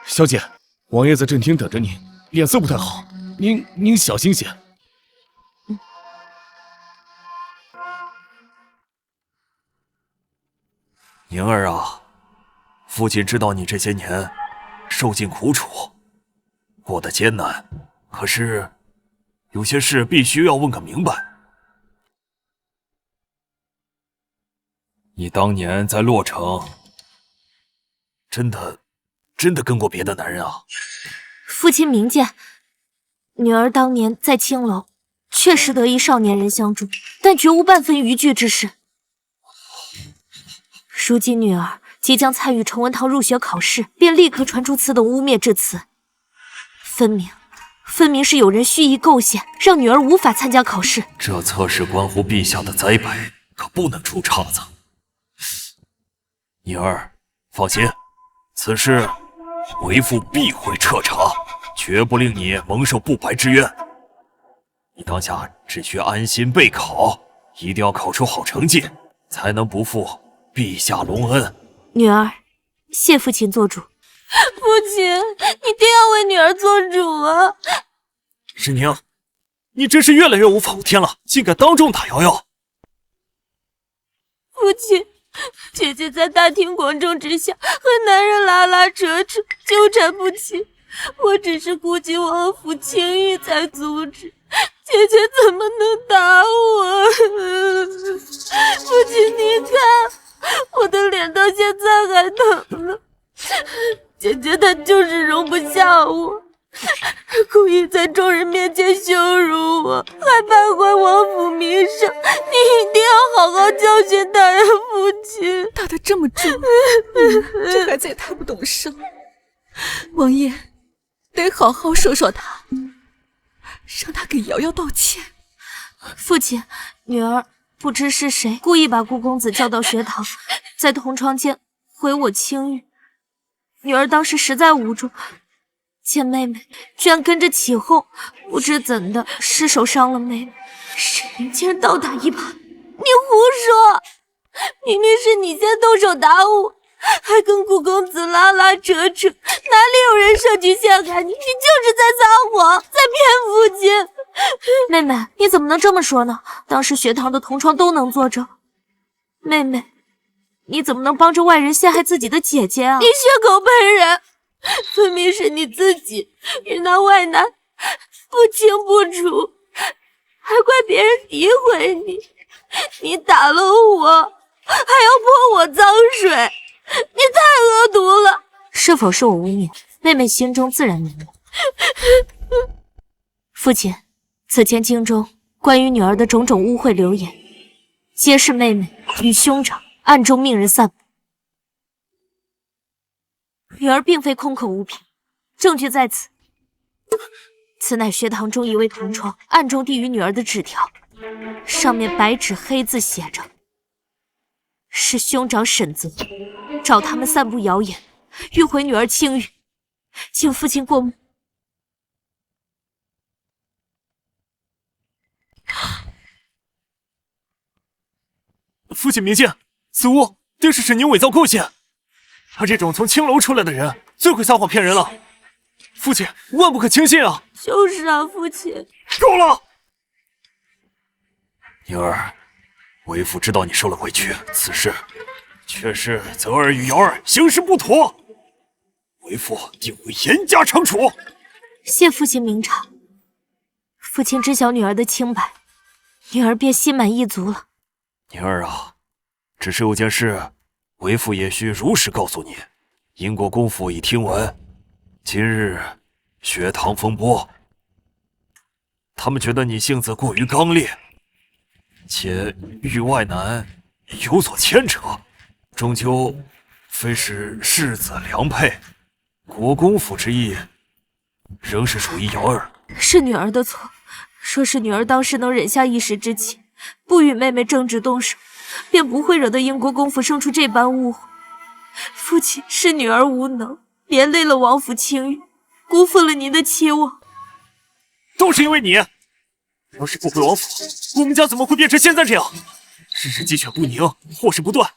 小姐，王爷在正厅等着您，脸色不太好，您小心些。宁儿啊，父亲知道你这些年受尽苦楚，过得艰难，可是有些事必须要问个明白。你当年在洛城，真的跟过别的男人啊？父亲明鉴，女儿当年在青楼确实得一少年人相助，但绝无半分逾矩之事。如今女儿即将参与崇文堂入学考试，便立刻传出此等污蔑之词，分明是有人蓄意构陷，让女儿无法参加考试。这测试关乎陛下的栽培，可不能出岔子。宁儿，放心，此事为父必会彻查，绝不令你蒙受不白之冤。你当下只需安心备考，一定要考出好成绩，才能不负陛下隆恩。女儿，谢父亲做主。父亲，一定要为女儿做主啊！沈宁，你真是越来越无法无天了，竟敢当众打瑶瑶！父亲，姐姐在大庭广众之下和男人拉拉扯扯，纠缠不清，我只是顾及王府清誉才阻止。姐姐怎么能打我？父亲，你看，我的脸到现在还疼呢。姐姐她就是容不下我，故意在众人面前羞辱我，还败坏王府名声。你一定要好好教训他呀，父亲！打得这么重，这孩子也太不懂事了。王爷得好好说说他，让他给瑶瑶道歉。父亲，女儿不知是谁故意把顾公子叫到学堂，在同窗间毁我清誉。女儿当时实在无助，见妹妹居然跟着起哄，不知怎的失手伤了妹妹。沈宁竟然倒打一耙！你胡说！明明是你先动手打我，还跟顾公子拉拉扯扯，哪里有人设局陷害你？你就是在撒谎，在骗父亲！妹妹，你怎么能这么说呢？当时学堂的同窗都能作证。妹妹，你怎么能帮着外人陷害自己的姐姐啊？你血口喷人，分明是你自己与那外男不清不楚，还怪别人诋毁你。你打了我，还要泼我脏水，你太恶毒了！是否是我污蔑，妹妹心中自然明白。父亲，此前京中关于女儿的种种污秽流言，皆是妹妹与兄长暗中命人散布。女儿并非空口无凭，证据在此。此乃学堂中一位同窗暗中递与女儿的纸条，上面白纸黑字写着：是兄长沈泽找他们散布谣言，欲毁女儿清誉，请父亲过目。父亲明鉴，此物定是沈宁伪造构陷。他这种从青楼出来的人，最会撒谎骗人了。父亲万不可轻信啊！就是啊，父亲。够了！宁儿，为父知道你受了委屈，此事却是泽儿与瑶儿行事不妥，为父定会严加惩处。谢父亲明察，父亲知晓女儿的清白，女儿便心满意足了。宁儿啊，只是有件事，为父也需如实告诉你。英国公府已听闻今日学堂风波，他们觉得你性子过于刚烈，且与外男有所牵扯，终究非是世子良配。国公府之意，仍是属于瑶儿。是女儿的错，若是女儿当时能忍下一时之气，不与妹妹正直动手，便不会惹得英国公府生出这般误会。父亲，是女儿无能，连累了王府清誉，辜负了您的期望。都是因为你！要是不回王府，我们家怎么会变成现在这样？日日鸡犬不宁，祸事不断。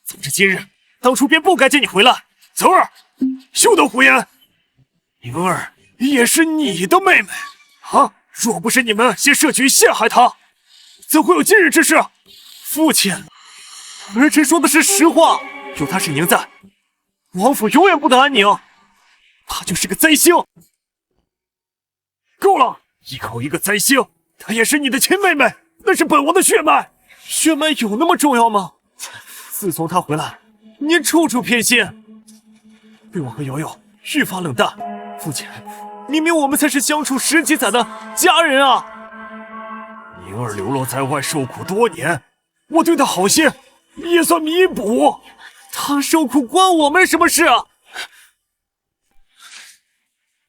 早知今日，当初便不该接你回来。泽儿，休得胡言！宁儿也是你的妹妹啊！若不是你们先设局陷害她，怎会有今日之事？父亲，儿臣说的是实话。有他沈宁在，王府永远不得安宁。她就是个灾星。够了！一口一个灾星，她也是你的亲妹妹，那是本王的血脉。血脉有那么重要吗？自从她回来，您处处偏心，对我和瑶瑶愈发冷淡。父亲，明明我们才是相处10几载的家人啊！宁儿流落在外受苦多年，我对她好些也算弥补。她受苦关我们什么事啊？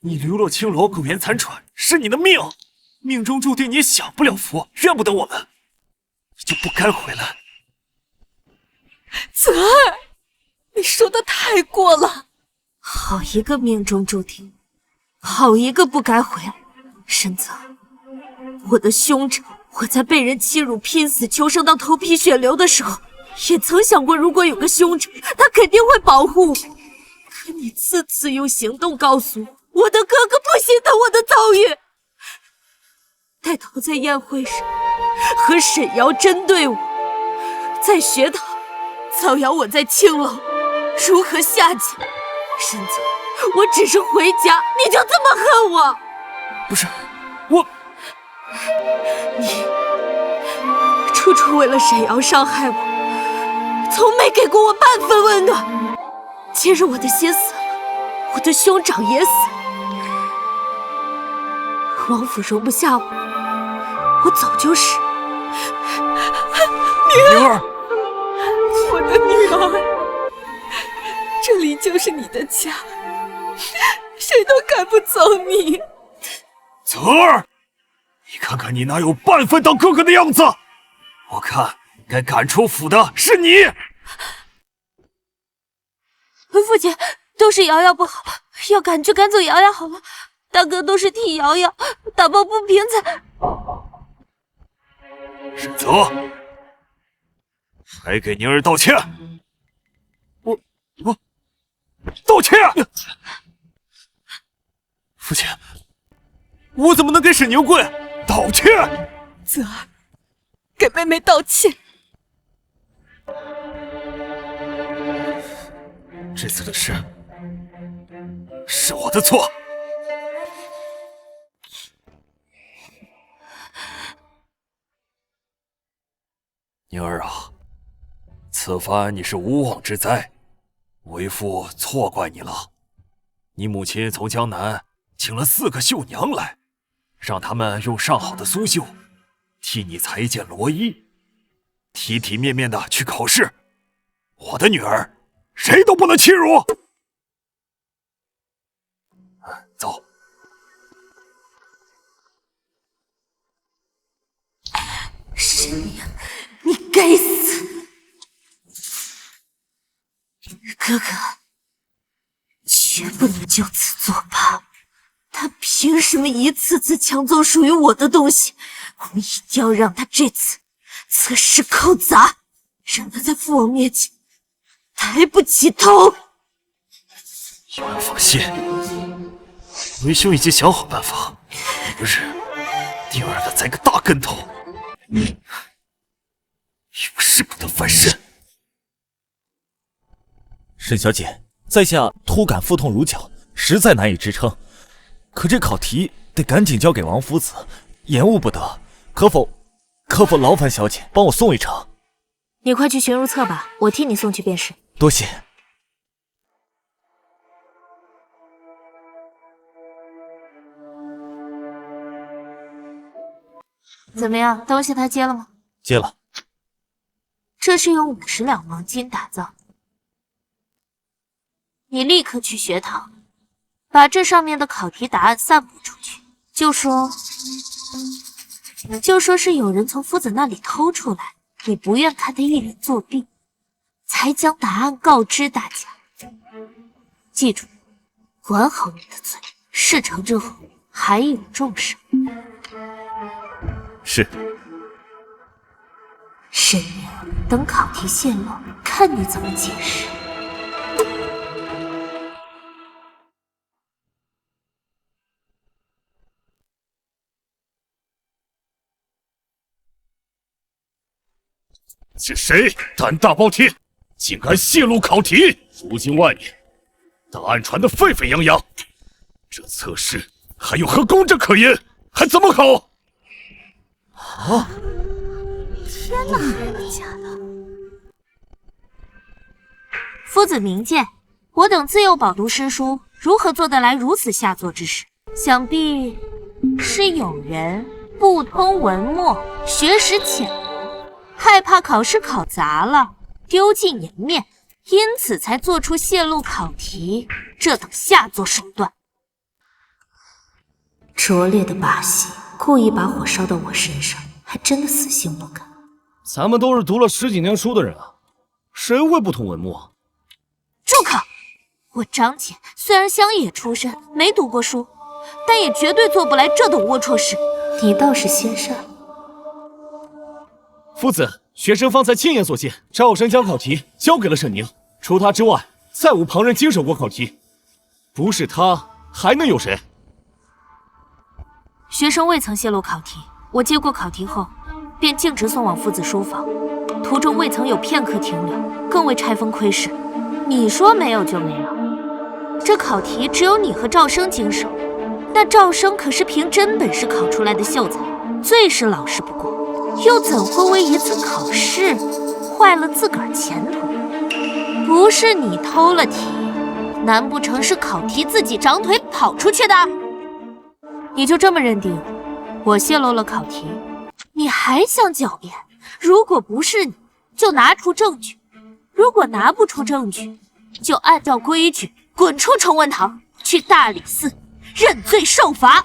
你流落青楼，苟延残喘，是你的命，命中注定你享不了福，怨不得我们，你就不该回来。泽儿，你说的太过了。好一个命中注定，好一个不该回来。沈泽，我的兄长，我在被人欺辱、拼死求生到头皮血流的时候，也曾想过，如果有个兄长，他肯定会保护我。可你次次用行动告诉我，我的哥哥不心疼我的遭遇。带头在宴会上和沈瑶针对我，在学堂造谣我在青楼如何下贱。沈泽，我只是回家，你就这么恨我？不是，我，你处处为了沈瑶伤害我，从没给过我半分温暖。今日我的心死了，我的兄长也死了，王府容不下我，我早就是。宁儿，我的女儿，这里就是你的家，谁都赶不走你。泽儿，你看看你哪有半分当哥哥的样子？我看该赶出府的是你。父亲，都是瑶瑶不好，要赶就赶走瑶瑶好了。大哥都是替瑶瑶打抱不平才。沈泽，还给宁儿道歉！我道歉！父亲，我怎么能给沈宁贵道歉？泽儿，给妹妹道歉。这次的事是我的错。宁儿啊，此番你是无妄之灾，为父错怪你了。你母亲从江南请了4个绣娘来，让他们用上好的苏绣替你裁剪罗衣，体体面面的去考试。我的女儿谁都不能欺辱。走。沈宁，你该死！哥哥，绝不能就此作罢。他凭什么一次次抢走属于我的东西？我一定要让他这次测试考砸，让他在父王面前抬不起头。有人放心，为兄已经想好办法，明日定让他栽个大跟头，永世不得翻身。沈小姐，在下突感腹痛如绞，实在难以支撑。可这考题得赶紧交给王夫子，延误不得。可否劳烦小姐帮我送一程？你快去寻如厕吧，我替你送去便是。多谢。怎么样，东西他接了吗？接了。这是用50两黄金打造。你立刻去学堂，把这上面的考题答案散布出去，就说是有人从夫子那里偷出来，你不愿看他一人作弊，才将答案告知大家。记住，管好你的嘴，事成之后还有重赏。是。沈宁，等考题泄露，看你怎么解释。是谁胆大包天，竟敢泄露考题？如今外面答案传得沸沸扬扬，这测试还有何公正可言？还怎么考？啊！天哪，假的！夫子明鉴，我等自幼饱读诗书，如何做得来如此下作之事？想必是有人不通文墨，学识浅薄，害怕考试考砸了，丢尽颜面，因此才做出泄露考题这等下作手段。拙劣的把戏，故意把火烧到我身上，还真的死心不改。咱们都是读了10几年书的人啊，谁会不通文墨？住口！我张姐虽然乡野出身，没读过书，但也绝对做不来这等龌龊事。你倒是先善。夫子，学生方才亲眼所见，赵生将考题交给了沈宁，除他之外，再无旁人经手过考题，不是他还能有谁？学生未曾泄露考题，我接过考题后，便径直送往夫子书房，途中未曾有片刻停留，更未拆封窥视。你说没有就没有，这考题只有你和赵生经手，那赵生可是凭真本事考出来的秀才，最是老实不过，又怎会为一次考试坏了自个儿前途？不是你偷了题，难不成是考题自己长腿跑出去的？你就这么认定我泄露了考题？你还想狡辩？如果不是你，就拿出证据；如果拿不出证据，就按照规矩滚出崇文堂，去大理寺认罪受罚。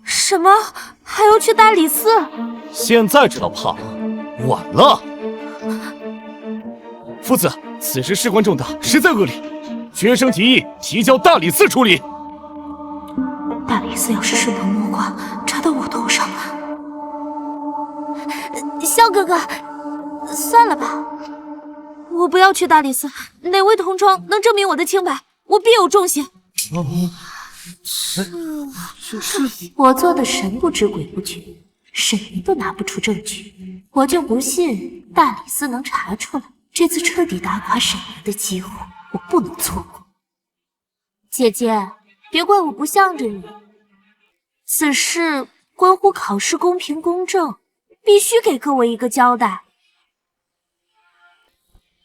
什么？还要去大理寺？现在知道怕了，晚了。夫子，此事事关重大，实在恶劣，学生提议提交大理寺处理。大理寺要是顺藤摸瓜，插到我头上，萧哥哥，算了吧，我不要去大理寺。哪位同窗能证明我的清白，我必有重刑。我做的神不知鬼不觉，沈凝都拿不出证据，我就不信大理寺能查出来。这次彻底打垮沈凝的机会，我不能错过。姐姐，别怪我不向着你，此事关乎考试公平公正，必须给各位一个交代。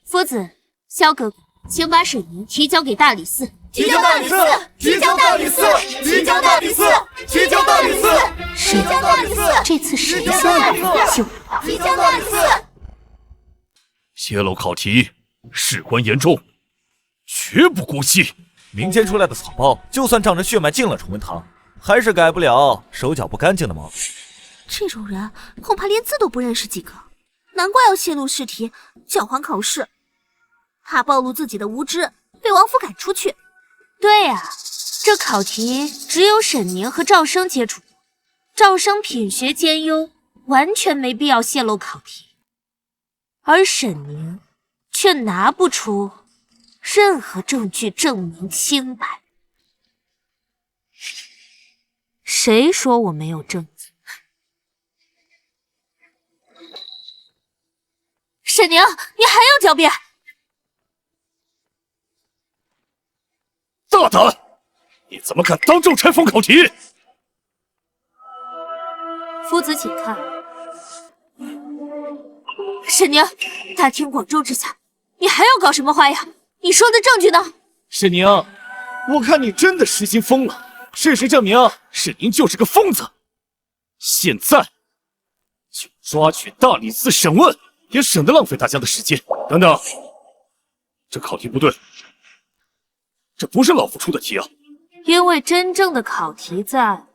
夫子，萧哥哥，请把沈凝提交给大理寺。提交大理寺！提交大理寺！提交大理寺！提交大理寺！提交大理寺！这次谁先来就提交大理寺！泄露考题事关严重，绝不姑息。民间出来的草包，就算仗着血脉进了崇文堂，还是改不了手脚不干净的毛病。这种人恐怕连字都不认识几个，难怪要泄露试题，搅黄考试，怕暴露自己的无知，被王府赶出去。对啊，这考题只有沈凝和赵生接触过，赵生品学兼优，完全没必要泄露考题，而沈凝却拿不出任何证据证明清白。谁说我没有证据？沈凝，你还要狡辩？大胆！你怎么敢当众拆封考题？夫子请看。沈凝，大庭广众之下，你还要搞什么花样？你说的证据呢？沈凝，我看你真的失心疯了。事实证明，沈凝就是个疯子。现在就抓去大理寺审问，也省得浪费大家的时间。等等，这考题不对，这不是老夫出的题啊！因为真正的考题在。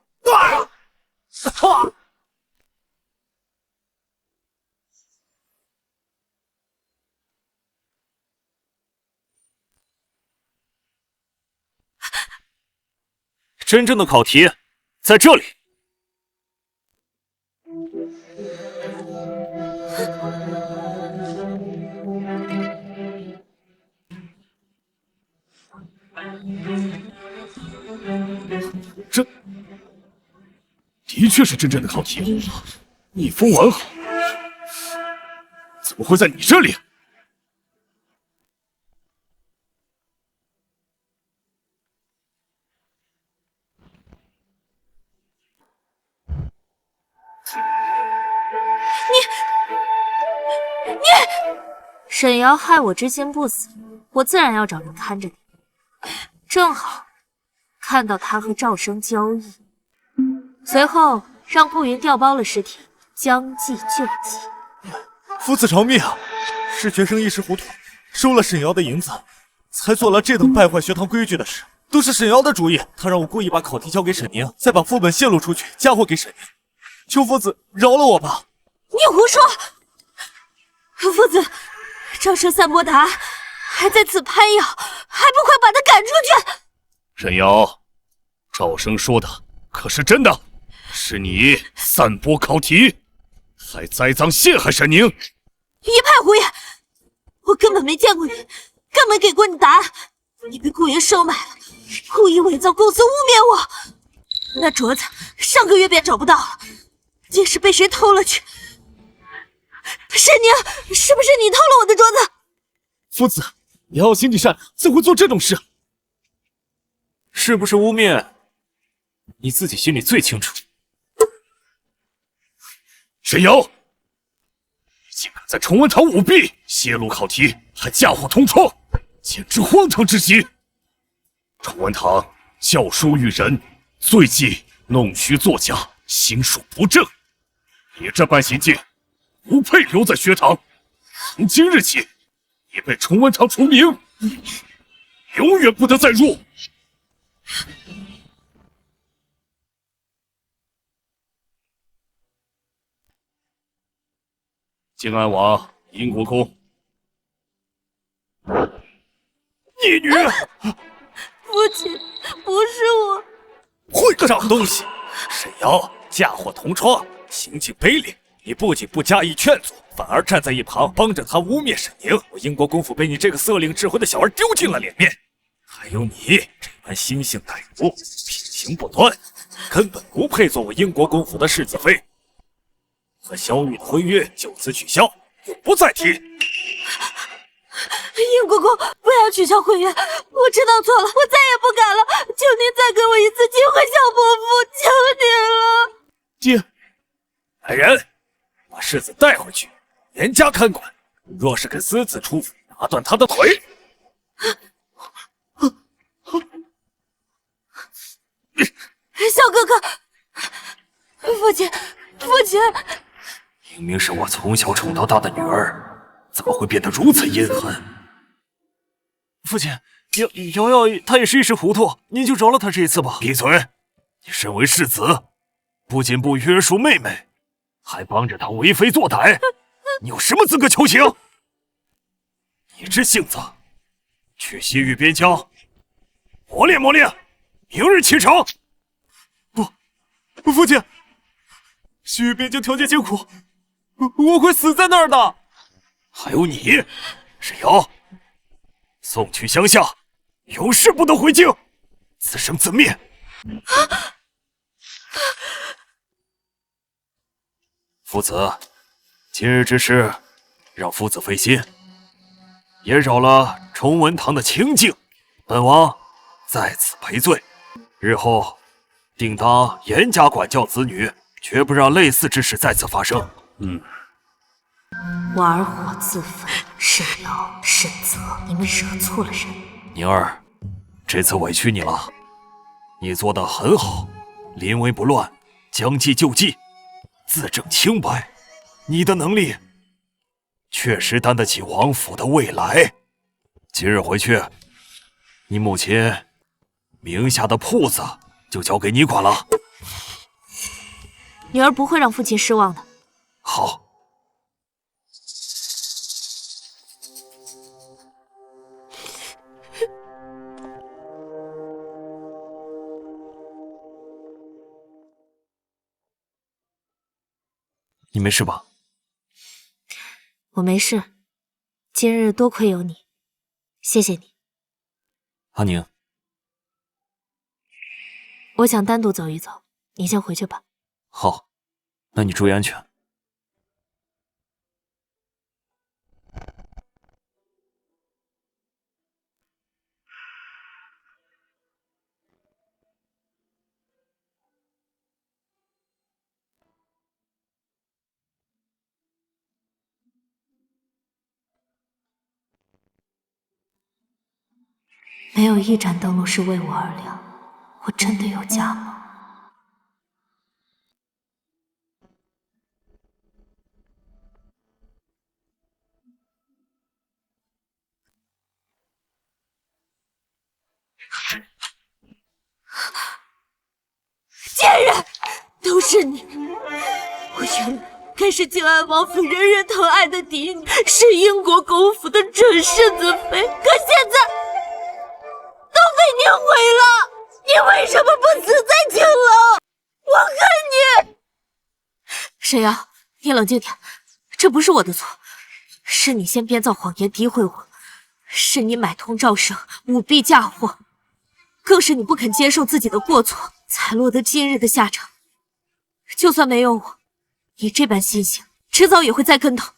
真正的考题在这里。这的确是真正的考题，逆风完好，怎么会在你这里？沈瑶害我之心不死，我自然要找人看着你。正好看到他和赵生交易，随后让顾云调包了尸体，将计就计。夫子饶命啊！是学生一时糊涂，收了沈瑶的银子，才做了这等败坏学堂规矩的事。都是沈瑶的主意，他让我故意把考题交给沈凝，再把副本泄露出去，嫁祸给沈凝。求夫子饶了我吧！你胡说！夫子，赵生散播答还在此攀咬，还不快把他赶出去！沈瑶，赵生说的可是真的？是你散播考题，还栽赃陷害沈凝？一派胡言！我根本没见过你，根本给过你答案。你被顾爷收买了，故意伪造公司污蔑我。那镯子上个月便找不到了，竟是被谁偷了去。沈宁，是不是你偷了我的镯子？夫子，瑶心地善良，怎会做这种事？是不是污蔑，你自己心里最清楚。沈瑶，你竟敢在崇文堂舞弊，泄露考题，还嫁祸同窗，简直荒唐至极！崇文堂教书育人，罪忌弄虚作假，行术不正。你这般行径，不配留在学堂。从今日起，你被崇文堂除名，永远不得再入。静安王英国公，逆女！父亲，不是我。混账东西！沈瑶嫁祸同窗，行径卑劣。你不仅不加以劝阻，反而站在一旁帮着他污蔑沈宁。我英国公府被你这个色令智昏的小儿丢尽了脸面。还有你这般心性歹毒、品行不端，根本不配做我英国公府的世子妃。和萧玉的婚约就此取消，永不再提。英国公，不要取消婚约，我知道错了，我再也不敢了。求您再给我一次机会，小伯父，求您了。爹，来人，把世子带回去，严加看管。若是敢私自出府，拿断他的腿。小哥哥，父亲，父亲。明明是我从小宠到大的女儿，怎么会变得如此阴狠？父亲，瑶瑶她也是一时糊涂，您就饶了她这一次吧。闭嘴！你身为世子，不仅不约束妹妹，还帮着她为非作歹，你有什么资格求情？你这性子，去西域边疆磨练磨练，明日启程。父亲，西域边疆条件艰苦，我会死在那儿的。还有你，沈瑶，送去乡下，永世不得回京，自生自灭。夫子，今日之事让夫子费心，也扰了崇文堂的清静，本王在此赔罪。日后定当严加管教子女，绝不让类似之事再次发生。玩火自焚，沈瑶、沈泽，你们惹错了人。宁儿，这次委屈你了，你做得很好，临危不乱，将计就计，自证清白。你的能力确实担得起王府的未来。今日回去，你母亲名下的铺子就交给你管了。女儿不会让父亲失望的。好。你没事吧？我没事，今日多亏有你，谢谢你。阿宁，我想单独走一走，你先回去吧。好，那你注意安全。没有一盏灯笼是为我而亮，我真的有家吗？贱人，都是你！我原来该是靖安王府人人疼爱的嫡女，是英国公府的准世子妃，可现在都被你毁了！你为什么不死在青楼？我恨你！沈瑶，你冷静点，这不是我的错，是你先编造谎言诋毁我，是你买通赵胜，舞弊嫁祸，更是你不肯接受自己的过错，才落得今日的下场。就算没有我，你这般心性，迟早也会栽跟头。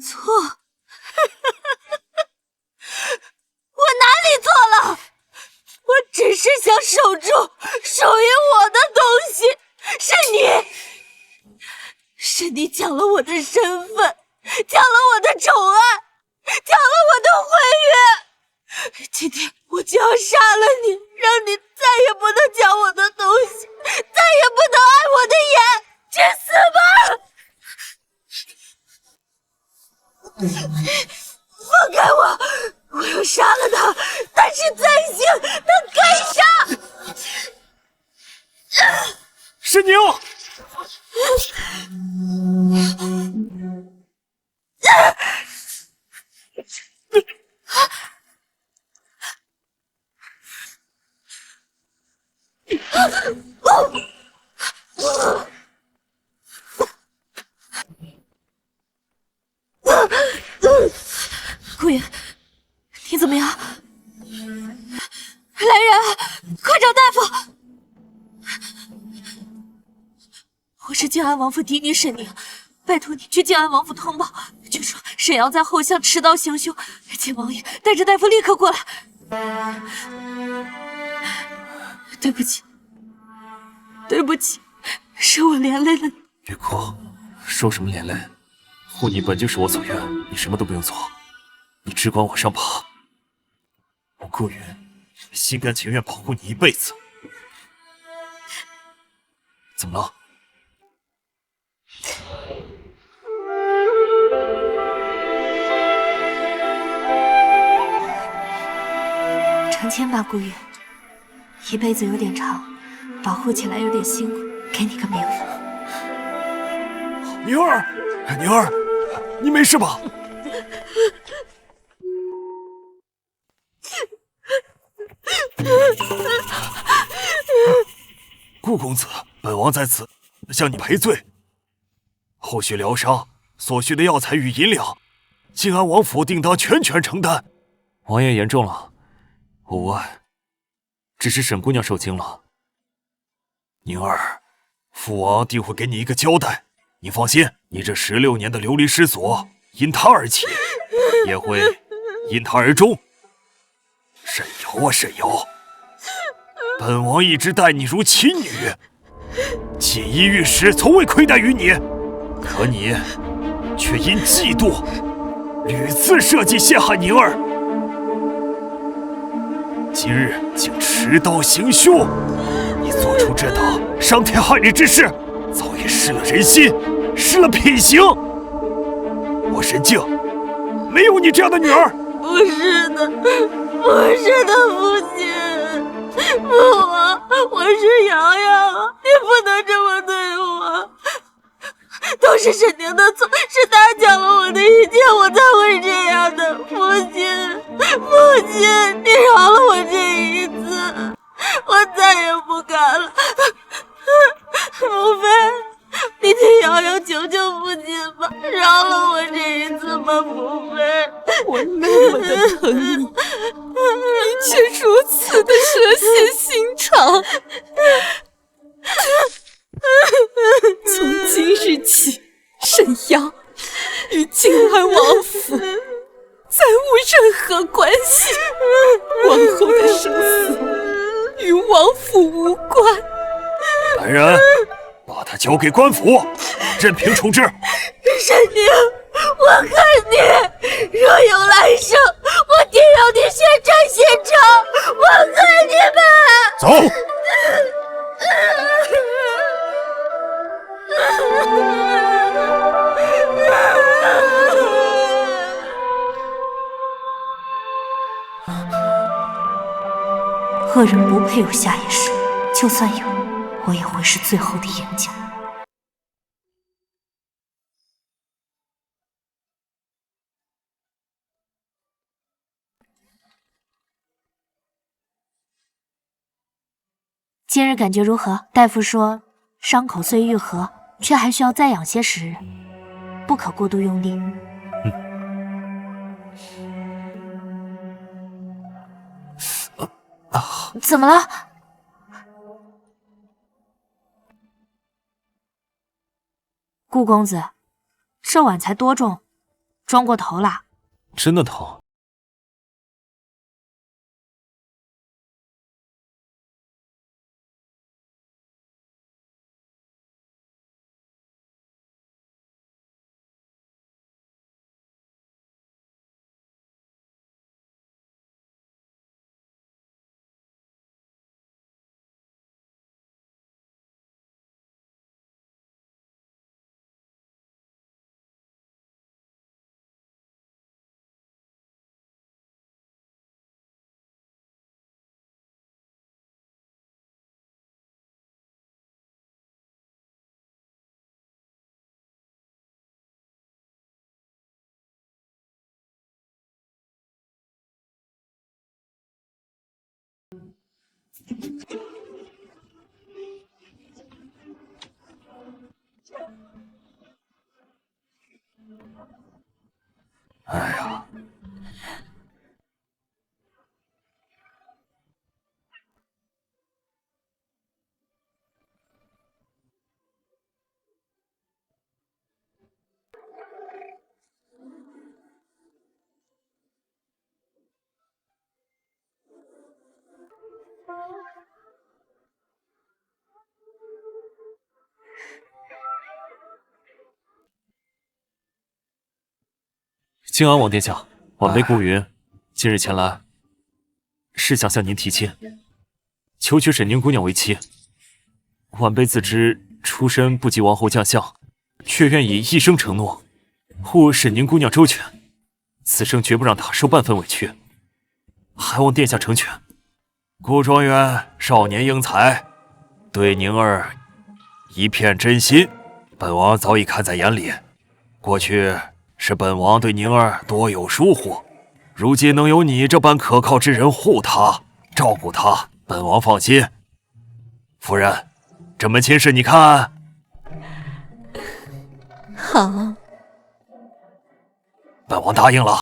错，我哪里错了？我只是想守住属于我的东西。是你抢了我的身份，抢了我的宠爱，抢了我的婚约。今天我就要杀了你，让你再也不能抢我的东西，再也不能碍我的眼。去死吧！放开我！我要杀了他，但是罪行他该杀。沈宁，顾云，你怎么样？来人，快找大夫！我是静安王府嫡女沈宁，拜托你去静安王府通报，就说沈阳在后巷持刀行凶，请王爷带着大夫立刻过来。对不起，对不起，是我连累了你。别哭，受什么连累？护你本就是我所愿，你什么都不用做，你只管往上爬。我顾云心甘情愿保护你一辈子。怎么了？成亲吧，顾云。一辈子有点长，保护起来有点辛苦，给你个名分。宁儿，宁儿，你没事吧？顾公子，本王在此向你赔罪。后续疗伤所需的药材与银两，静安王府定当全权承担。王爷言重了，我无碍，只是沈姑娘受惊了。宁儿，父王定会给你一个交代。你放心，你这16年的流离失所，因他而起，也会因他而终。沈瑶啊，沈瑶，本王一直待你如亲女，锦衣玉食，从未亏待于你。可你却因嫉妒，屡次设计陷害宁儿，今日竟持刀行凶。你做出这等伤天害理之事，早已失了人心，失了品行。我沈静没有你这样的女儿。不是的，不是的，父亲，父王，我是瑶瑶，你不能这么对我。都是沈宁的错，是他抢了我的一切，我才会这样的。父亲，父亲，你饶了我这一次，我再也不敢了。母妃，你替瑶瑶求求父亲吧，饶了我这一次吧，母妃。我那么的疼你，你却如此的蛇蝎心肠。从今日起，沈阳与静安王府再无任何关系，往后的生死与王府无关。来人，把他交给官府，任凭处置。沈宁，我恨你！若有来生，我定让你血债血偿！我恨你们！走。恶人不配有下一世，就算有，我也会是最后的赢家。今日感觉如何？大夫说，伤口虽愈合，却还需要再养些时日，不可过度用力。怎么了？顾公子，这碗才多重，装过头啦？真的疼。哎呀，敬安王殿下，晚辈顾云今日前来，是想向您提亲，求娶沈宁姑娘为妻。晚辈自知出身不及王侯将相，却愿以一生承诺，护沈宁姑娘周全，此生绝不让她受半分委屈，还望殿下成全。顾状元少年英才，对宁儿一片真心，本王早已看在眼里。过去是本王对宁儿多有疏忽，如今能有你这般可靠之人护她、照顾她，本王放心。夫人，这门亲事你看？好，本王答应了。